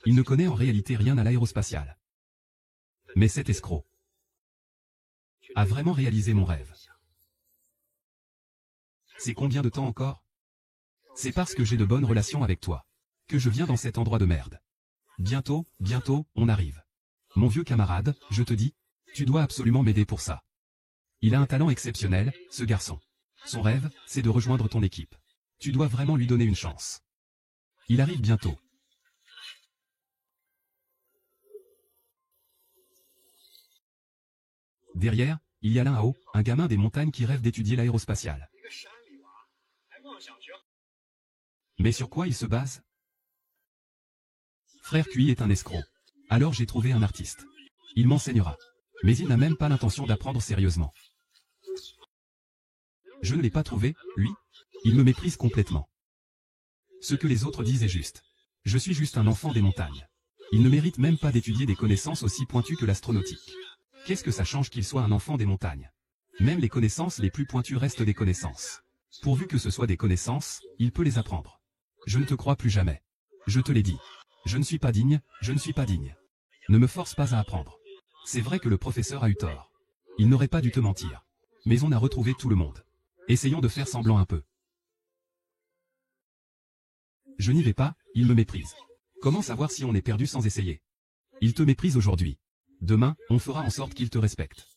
Il ne connaît en réalité rien à l'aérospatiale. Mais cet escroc a vraiment réalisé mon rêve. C'est combien de temps encore? C'est parce que j'ai de bonnes relations avec toi que je viens dans cet endroit de merde. Bientôt, on arrive. Mon vieux camarade, je te dis, tu dois absolument m'aider pour ça. Il a un talent exceptionnel, ce garçon. Son rêve, c'est de rejoindre ton équipe. Tu dois vraiment lui donner une chance. Il arrive bientôt. Derrière, il y a là-haut, un gamin des montagnes qui rêve d'étudier l'aérospatiale. Mais sur quoi il se base? Frère Cui est un escroc. Alors j'ai trouvé un artiste. Il m'enseignera. Mais il n'a même pas l'intention d'apprendre sérieusement. Je ne l'ai pas trouvé, lui. Il me méprise complètement. Ce que les autres disent est juste. Je suis juste un enfant des montagnes. Il ne mérite même pas d'étudier des connaissances aussi pointues que l'astronautique. Qu'est-ce que ça change qu'il soit un enfant des montagnes? Même les connaissances les plus pointues restent des connaissances. Pourvu que ce soit des connaissances, il peut les apprendre. Je ne te crois plus jamais. Je te l'ai dit. Je ne suis pas digne, je ne suis pas digne. Ne me force pas à apprendre. C'est vrai que le professeur a eu tort. Il n'aurait pas dû te mentir. Mais on a retrouvé tout le monde. Essayons de faire semblant un peu. Je n'y vais pas, il me méprise. Comment savoir si on est perdu sans essayer? Il te méprise aujourd'hui. Demain, on fera en sorte qu'il te respecte.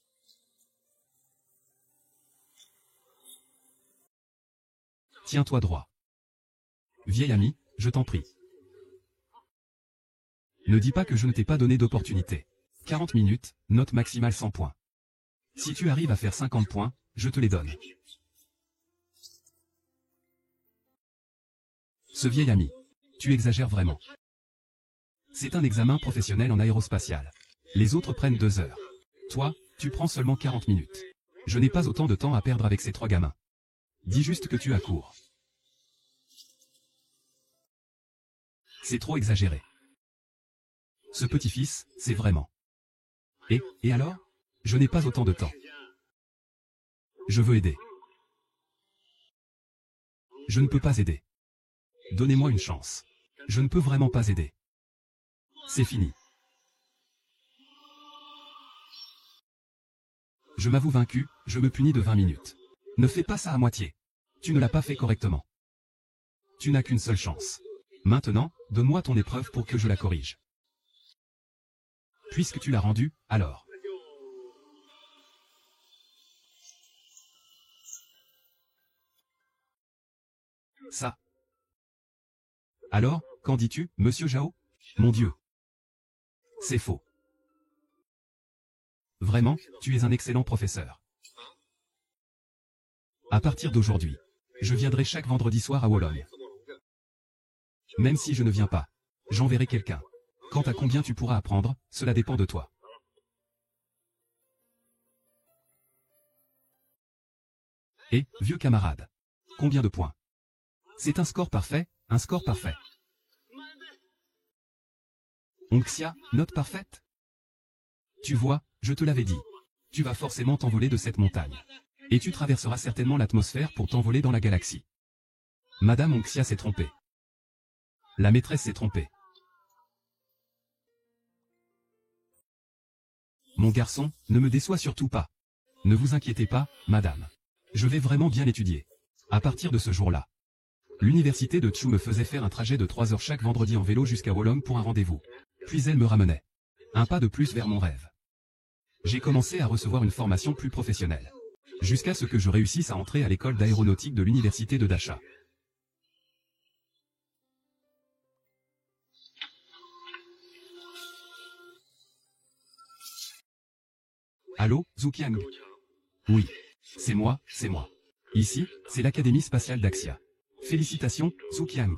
Tiens-toi droit. Vieil ami, je t'en prie. Ne dis pas que je ne t'ai pas donné d'opportunité. 40 minutes, note maximale 100 points. Si tu arrives à faire 50 points, je te les donne. Ce vieil ami. Tu exagères vraiment. C'est un examen professionnel en aérospatial. Les autres prennent 2 heures. Toi, tu prends seulement 40 minutes. Je n'ai pas autant de temps à perdre avec ces 3 gamins. Dis juste que tu as cours. C'est trop exagéré. Ce petit-fils, c'est vraiment. Et alors? Je n'ai pas autant de temps. Je veux aider. Je ne peux pas aider. Donnez-moi une chance. Je ne peux vraiment pas aider. C'est fini. Je m'avoue vaincu, je me punis de 20 minutes. Ne fais pas ça à moitié. Tu ne l'as pas fait correctement. Tu n'as qu'une seule chance. Maintenant, donne-moi ton épreuve pour que je la corrige. Puisque tu l'as rendue, alors. Ça. Alors, qu'en dis-tu, monsieur Zhao? Mon Dieu. C'est faux. Vraiment, tu es un excellent professeur. À partir d'aujourd'hui, je viendrai chaque vendredi soir à Wolong. Même si je ne viens pas, j'enverrai quelqu'un. Quant à combien tu pourras apprendre, cela dépend de toi. Et, vieux camarade, combien de points? C'est un score parfait, un score parfait. Onxia, note parfaite? Tu vois, je te l'avais dit. Tu vas forcément t'envoler de cette montagne. Et tu traverseras certainement l'atmosphère pour t'envoler dans la galaxie. Madame Onxia s'est trompée. La maîtresse s'est trompée. Mon garçon, ne me déçois surtout pas. Ne vous inquiétez pas, madame. Je vais vraiment bien étudier. À partir de ce jour-là. L'université de Tchou me faisait faire un trajet de 3 heures chaque vendredi en vélo jusqu'à Wolong pour un rendez-vous. Puis elle me ramenait. Un pas de plus vers mon rêve. J'ai commencé à recevoir une formation plus professionnelle. Jusqu'à ce que je réussisse à entrer à l'école d'aéronautique de l'université de Dacha. Allô, Zhuqiang? Oui. C'est moi, c'est moi. Ici, c'est l'Académie spatiale d'Axia. Félicitations, Zhuqiang.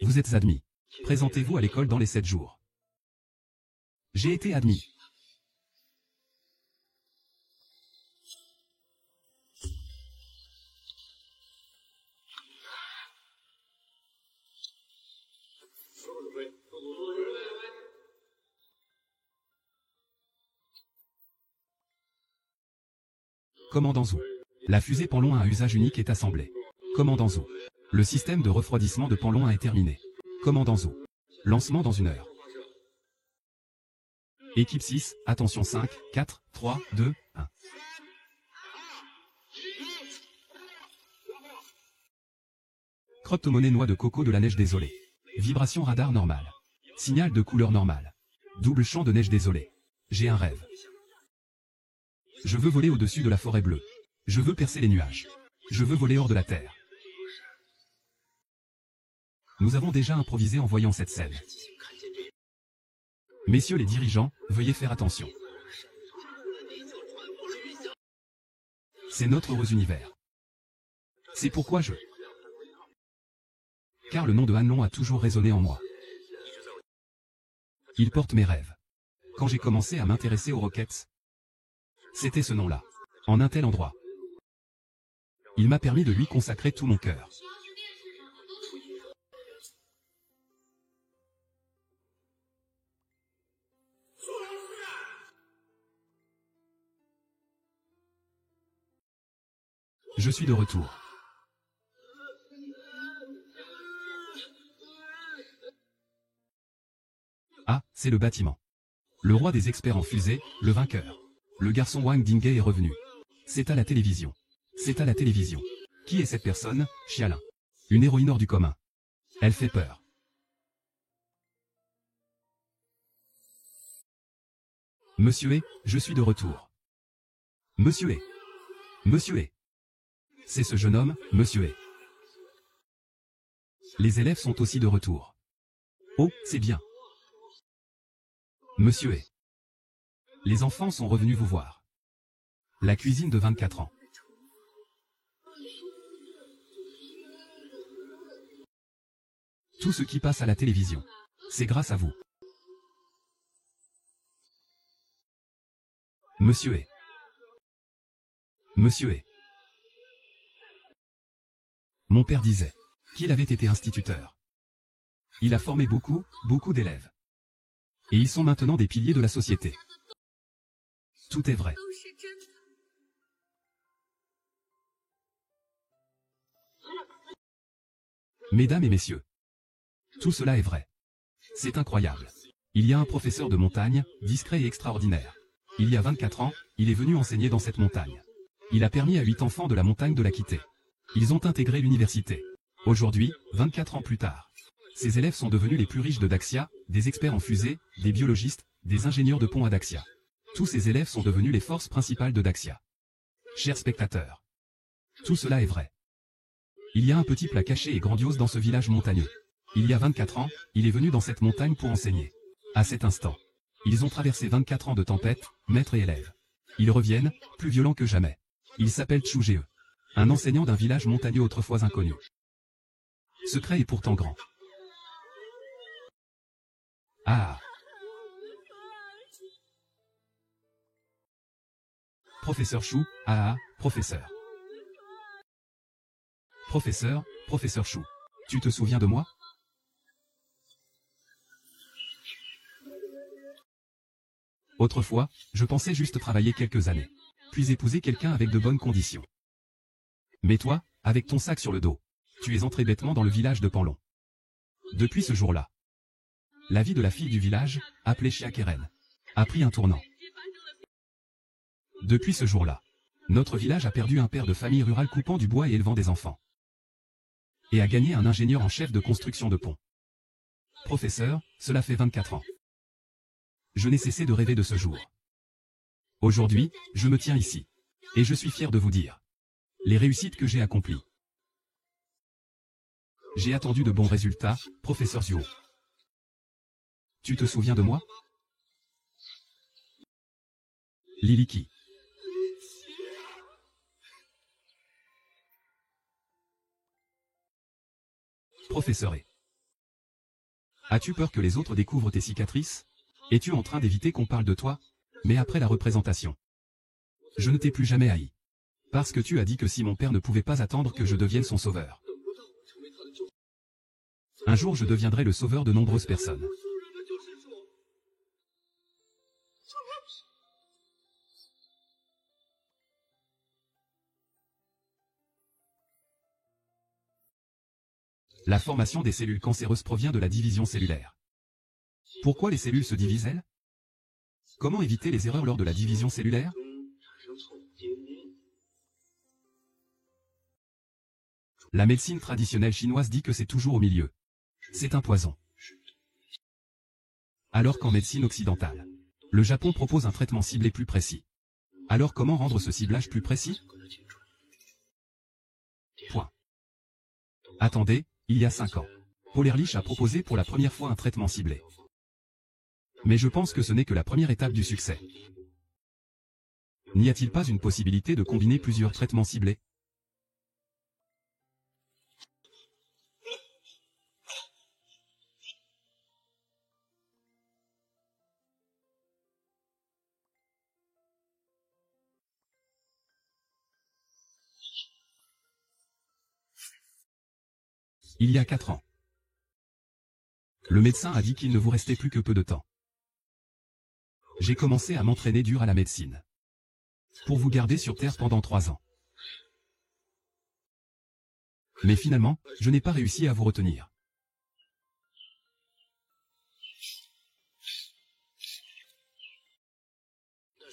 Vous êtes admis. Présentez-vous à l'école dans les 7 jours. J'ai été admis. Commandant Zhou. La fusée Panlong à un usage unique est assemblée. Commandant Zhou. Le système de refroidissement de Panlong est terminé. Commandant Zhou. Lancement dans 1 heure. Équipe 6, attention 5, 4, 3, 2, 1. Crypto-monnaie noix de coco de la neige désolée. Vibration radar normale. Signal de couleur normale. Double champ de neige désolé. J'ai un rêve. Je veux voler au-dessus de la forêt bleue. Je veux percer les nuages. Je veux voler hors de la terre. Nous avons déjà improvisé en voyant cette scène. Messieurs les dirigeants, veuillez faire attention. C'est notre heureux univers. C'est pourquoi je... Car le nom de Han Long a toujours résonné en moi. Il porte mes rêves. Quand j'ai commencé à m'intéresser aux roquettes, c'était ce nom-là, en un tel endroit. Il m'a permis de lui consacrer tout mon cœur. Je suis de retour. Ah, c'est le bâtiment. Le roi des experts en fusée, le vainqueur. Le garçon Wang Dinghe est revenu. C'est à la télévision. C'est à la télévision. Qui est cette personne, Xialin? Une héroïne hors du commun. Elle fait peur. Monsieur E, je suis de retour. Monsieur E. Monsieur E. C'est ce jeune homme, Monsieur E. Les élèves sont aussi de retour. Oh, c'est bien. Monsieur E. Les enfants sont revenus vous voir. La cuisine de 24 ans. Tout ce qui passe à la télévision, c'est grâce à vous. Monsieur E. Monsieur E. Mon père disait qu'il avait été instituteur. Il a formé beaucoup d'élèves. Et ils sont maintenant des piliers de la société. Tout est vrai. Mesdames et messieurs, tout cela est vrai. C'est incroyable. Il y a un professeur de montagne, discret et extraordinaire. Il y a 24 ans, il est venu enseigner dans cette montagne. Il a permis à 8 enfants de la montagne de la quitter. Ils ont intégré l'université. Aujourd'hui, 24 ans plus tard, ces élèves sont devenus les plus riches de Daxia, des experts en fusée, des biologistes, des ingénieurs de pont à Daxia. Tous ces élèves sont devenus les forces principales de Daxia. Chers spectateurs, tout cela est vrai. Il y a un petit plat caché et grandiose dans ce village montagneux. Il y a 24 ans, il est venu dans cette montagne pour enseigner. À cet instant, ils ont traversé 24 ans de tempête, maître et élève. Ils reviennent, plus violents que jamais. Il s'appelle Chu Ge, un enseignant d'un village montagneux autrefois inconnu. Secret et pourtant grand. Ah. Professeur Chou, professeur. Professeur Chou. Tu te souviens de moi? Autrefois, je pensais juste travailler quelques années, puis épouser quelqu'un avec de bonnes conditions. Mais toi, avec ton sac sur le dos, tu es entré bêtement dans le village de Panlong. Depuis ce jour-là, la vie de la fille du village, appelée Chia Keren, a pris un tournant. Depuis ce jour-là, notre village a perdu un père de famille rurale coupant du bois et élevant des enfants. et a gagné un ingénieur en chef de construction de pont. Professeur, cela fait 24 ans. Je n'ai cessé de rêver de ce jour. Aujourd'hui, je me tiens ici. Et je suis fier de vous dire les réussites que j'ai accomplies. J'ai attendu de bons résultats, professeur Zhuo. Tu te souviens de moi? Liliki. Professeur E. As-tu peur que les autres découvrent tes cicatrices? Es-tu en train d'éviter qu'on parle de toi? Mais après la représentation, je ne t'ai plus jamais haï. Parce que tu as dit que si mon père ne pouvait pas attendre que je devienne son sauveur, un jour je deviendrai le sauveur de nombreuses personnes. La formation des cellules cancéreuses provient de la division cellulaire. Pourquoi les cellules se divisent-elles? Comment éviter les erreurs lors de la division cellulaire? La médecine traditionnelle chinoise dit que c'est toujours au milieu. C'est un poison. Alors qu'en médecine occidentale, le Japon propose un traitement ciblé plus précis. Alors comment rendre ce ciblage plus précis? Point. Attendez, il y a 5 ans, Paul Ehrlich a proposé pour la première fois un traitement ciblé. Mais je pense que ce n'est que la première étape du succès. N'y a-t-il pas une possibilité de combiner plusieurs traitements ciblés? Il y a 4 ans. Le médecin a dit qu'il ne vous restait plus que peu de temps. J'ai commencé à m'entraîner dur à la médecine. Pour vous garder sur Terre pendant 3 ans. Mais finalement, je n'ai pas réussi à vous retenir.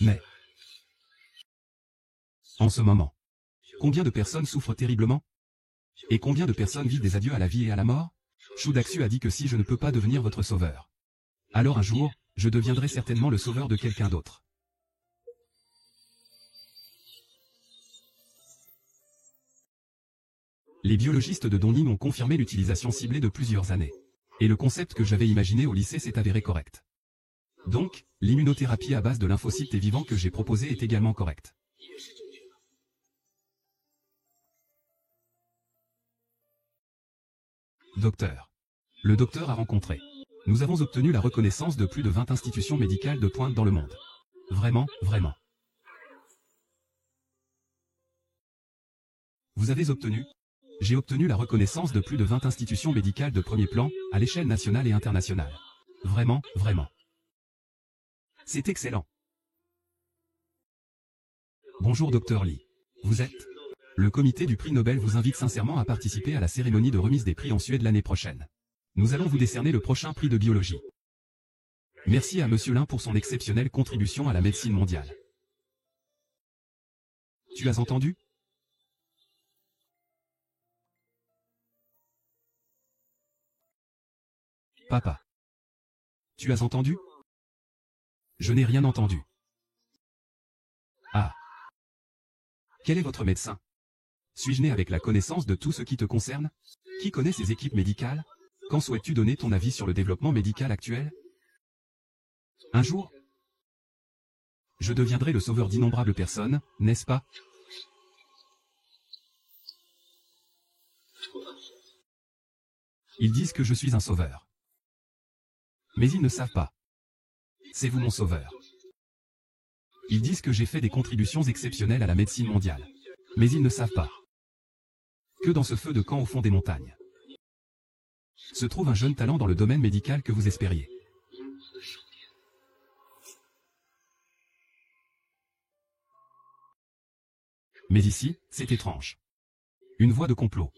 Mais, en ce moment, combien de personnes souffrent terriblement? Et combien de personnes vivent des adieux à la vie et à la mort? Shudaxu a dit que si je ne peux pas devenir votre sauveur, alors un jour, je deviendrai certainement le sauveur de quelqu'un d'autre. Les biologistes de Donning ont confirmé l'utilisation ciblée de plusieurs années. Et le concept que j'avais imaginé au lycée s'est avéré correct. Donc, l'immunothérapie à base de lymphocytes et vivants que j'ai proposée est également correcte. Docteur. Le docteur a rencontré. Nous avons obtenu la reconnaissance de plus de 20 institutions médicales de pointe dans le monde. Vraiment, vraiment. Vous avez obtenu? J'ai obtenu la reconnaissance de plus de 20 institutions médicales de premier plan, à l'échelle nationale et internationale. Vraiment, vraiment. C'est excellent. Bonjour Dr Lee. Vous êtes? Le comité du prix Nobel vous invite sincèrement à participer à la cérémonie de remise des prix en Suède l'année prochaine. Nous allons vous décerner le prochain prix de biologie. Merci à Monsieur Lin pour son exceptionnelle contribution à la médecine mondiale. Tu as entendu? Papa. Tu as entendu? Je n'ai rien entendu. Ah. Quel est votre médecin? Suis-je né avec la connaissance de tout ce qui te concerne? Qui connaît ces équipes médicales? Quand souhaites-tu donner ton avis sur le développement médical actuel? Un jour, je deviendrai le sauveur d'innombrables personnes, n'est-ce pas? Ils disent que je suis un sauveur. Mais ils ne savent pas. C'est vous mon sauveur. Ils disent que j'ai fait des contributions exceptionnelles à la médecine mondiale. Mais ils ne savent pas que dans ce feu de camp au fond des montagnes se trouve un jeune talent dans le domaine médical que vous espériez. Mais ici, c'est étrange. Une voix de complot.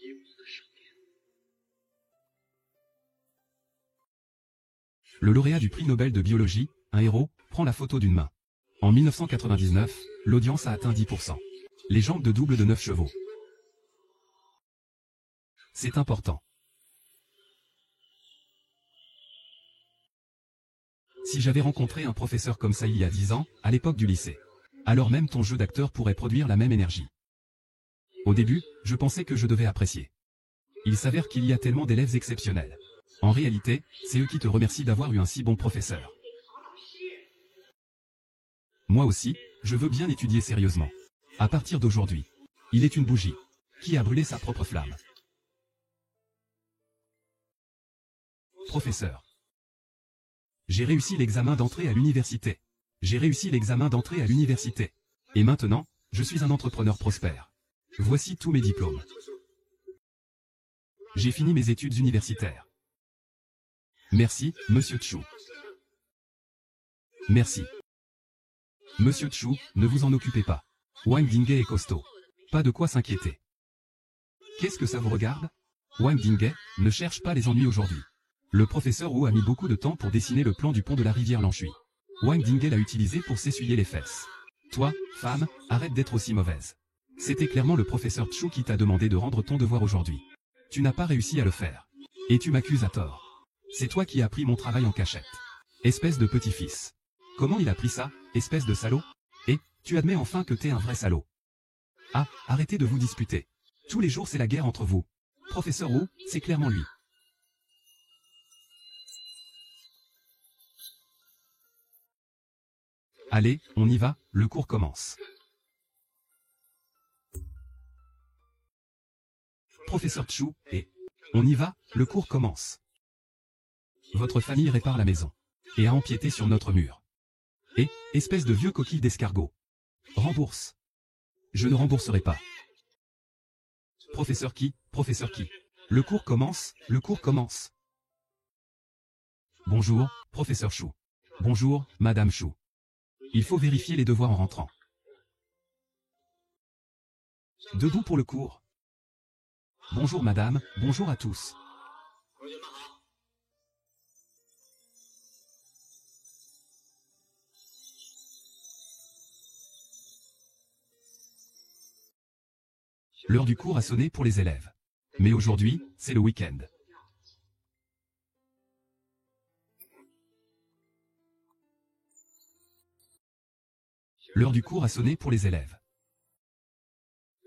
Le lauréat du prix Nobel de biologie, un héros, prend la photo d'une main. En 1999, l'audience a atteint 10%. Les jambes de double de 9 chevaux. C'est important. Si j'avais rencontré un professeur comme ça il y a 10 ans, à l'époque du lycée, alors même ton jeu d'acteur pourrait produire la même énergie. Au début, je pensais que je devais apprécier. Il s'avère qu'il y a tellement d'élèves exceptionnels. En réalité, c'est eux qui te remercient d'avoir eu un si bon professeur. Moi aussi, je veux bien étudier sérieusement. À partir d'aujourd'hui, il est une bougie qui a brûlé sa propre flamme. Professeur. J'ai réussi l'examen d'entrée à l'université. J'ai réussi l'examen d'entrée à l'université. Et maintenant, je suis un entrepreneur prospère. Voici tous mes diplômes. J'ai fini mes études universitaires. Merci, Monsieur Chou. Merci. Monsieur Chou, ne vous en occupez pas. Wang Dinghe est costaud. Pas de quoi s'inquiéter. Qu'est-ce que ça vous regarde? Wang Dinghe ne cherche pas les ennuis aujourd'hui. Le professeur Wu a mis beaucoup de temps pour dessiner le plan du pont de la rivière Lanshui. Wang Dinghe l'a utilisé pour s'essuyer les fesses. Toi, femme, arrête d'être aussi mauvaise. C'était clairement le professeur Chou qui t'a demandé de rendre ton devoir aujourd'hui. Tu n'as pas réussi à le faire. Et tu m'accuses à tort. C'est toi qui as pris mon travail en cachette. Espèce de petit-fils. Comment il a pris ça, espèce de salaud? Et, tu admets enfin que t'es un vrai salaud. Ah, arrêtez de vous disputer. Tous les jours c'est la guerre entre vous. Professeur Wu, c'est clairement lui. Allez, on y va, le cours commence. Professeur Chou, et on y va, le cours commence. Votre famille répare la maison. Et a empiété sur notre mur. Et, espèce de vieux coquille d'escargot. Rembourse. Je ne rembourserai pas. Professeur qui? Le cours commence, le cours commence. Bonjour, professeur Chou. Bonjour, madame Chou. Il faut vérifier les devoirs en rentrant. Debout pour le cours. Bonjour madame, bonjour à tous. L'heure du cours a sonné pour les élèves. Mais aujourd'hui, c'est le week-end. L'heure du cours a sonné pour les élèves.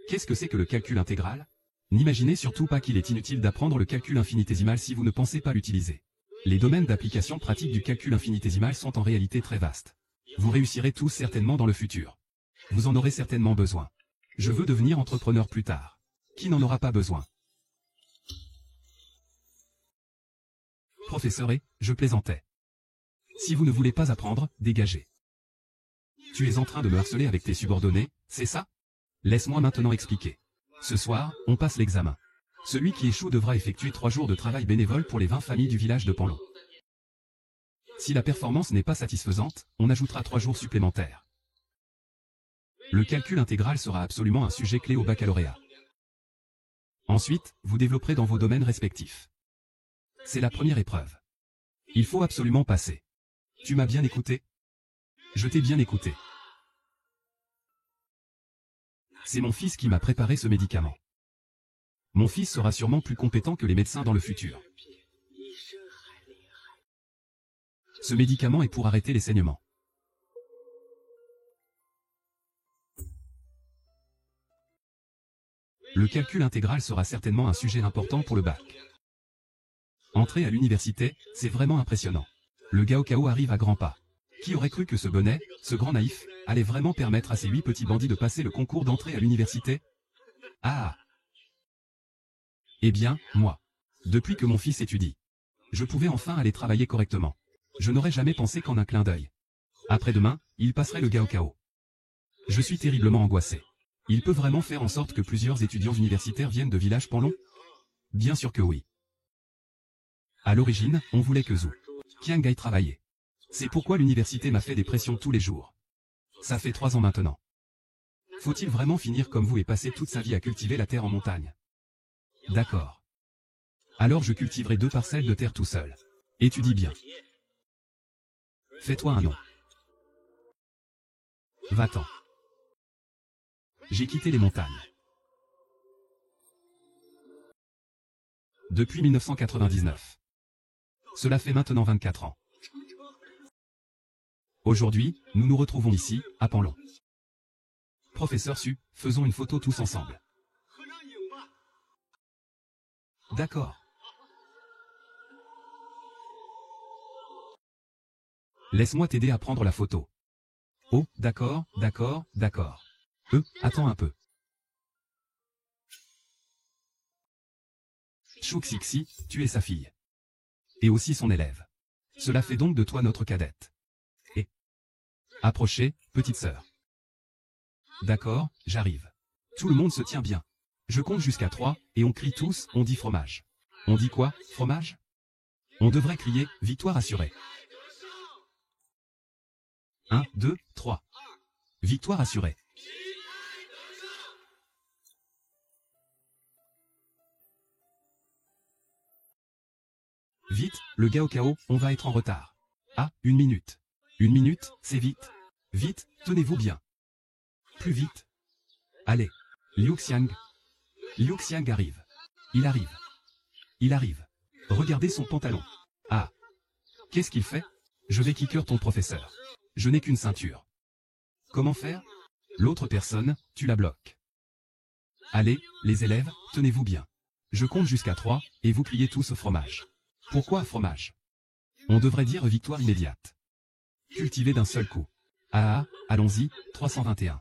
Qu'est-ce que c'est que le calcul intégral? N'imaginez surtout pas qu'il est inutile d'apprendre le calcul infinitésimal si vous ne pensez pas l'utiliser. Les domaines d'application pratique du calcul infinitésimal sont en réalité très vastes. Vous réussirez tous certainement dans le futur. Vous en aurez certainement besoin. Je veux devenir entrepreneur plus tard. Qui n'en aura pas besoin? Professeur, je plaisantais. Si vous ne voulez pas apprendre, dégagez. Tu es en train de me harceler avec tes subordonnés, c'est ça? Laisse-moi maintenant expliquer. Ce soir, on passe l'examen. Celui qui échoue devra effectuer 3 jours de travail bénévole pour les 20 familles du village de Panlong. Si la performance n'est pas satisfaisante, on ajoutera 3 jours supplémentaires. Le calcul intégral sera absolument un sujet clé au baccalauréat. Ensuite, vous développerez dans vos domaines respectifs. C'est la première épreuve. Il faut absolument passer. Tu m'as bien écouté? Je t'ai bien écouté. C'est mon fils qui m'a préparé ce médicament. Mon fils sera sûrement plus compétent que les médecins dans le futur. Ce médicament est pour arrêter les saignements. Le calcul intégral sera certainement un sujet important pour le bac. Entrer à l'université, c'est vraiment impressionnant. Le Gaokao arrive à grands pas. Qui aurait cru que ce bonnet, ce grand naïf, allait vraiment permettre à ces 8 petits bandits de passer le concours d'entrée à l'université? Ah! Eh bien, moi. Depuis que mon fils étudie, je pouvais enfin aller travailler correctement. Je n'aurais jamais pensé qu'en un clin d'œil. Après-demain, il passerait le Gaokao. Je suis terriblement angoissé. Il peut vraiment faire en sorte que plusieurs étudiants universitaires viennent de village Panlong? Bien sûr que oui. À l'origine, on voulait que Zhu Qiang aille travailler. C'est pourquoi l'université m'a fait des pressions tous les jours. Ça fait 3 ans maintenant. Faut-il vraiment finir comme vous et passer toute sa vie à cultiver la terre en montagne? D'accord. Alors je cultiverai 2 parcelles de terre tout seul. Étudie bien. Fais-toi un nom. Va-t'en. J'ai quitté les montagnes. Depuis 1999. Cela fait maintenant 24 ans. Aujourd'hui, nous nous retrouvons ici, à Panlong. Professeur Su, faisons une photo tous ensemble. D'accord. Laisse-moi t'aider à prendre la photo. Oh, d'accord, d'accord, d'accord. Attends un peu. Chouxixi, tu es sa fille. Et aussi son élève. Cela fait donc de toi notre cadette. Et approchez, petite sœur. D'accord, j'arrive. Tout le monde se tient bien. Je compte jusqu'à 3, et on crie tous, on dit fromage. On dit quoi, fromage? On devrait crier, victoire assurée. 1, 2, 3. Victoire assurée. Vite, le gars au chaos, on va être en retard. Ah, 1 minute. 1 minute, c'est vite. Vite, tenez-vous bien. Plus vite. Allez. Liu Xiang. Liu Xiang arrive. Il arrive. Il arrive. Regardez son pantalon. Ah. Qu'est-ce qu'il fait? Je vais kicker ton professeur. Je n'ai qu'une ceinture. Comment faire? L'autre personne, tu la bloques. Allez, les élèves, tenez-vous bien. Je compte jusqu'à 3, et vous criez tous fromage. Pourquoi fromage? On devrait dire victoire immédiate. Cultivé d'un seul coup. Ah, allons-y, 321.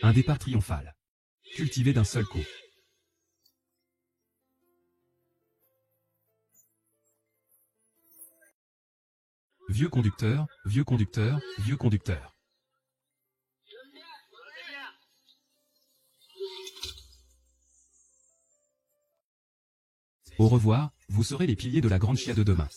Un départ triomphal. Cultivé d'un seul coup. Vieux conducteur, vieux conducteur, vieux conducteur. Au revoir, vous serez les piliers de la grande chia de demain.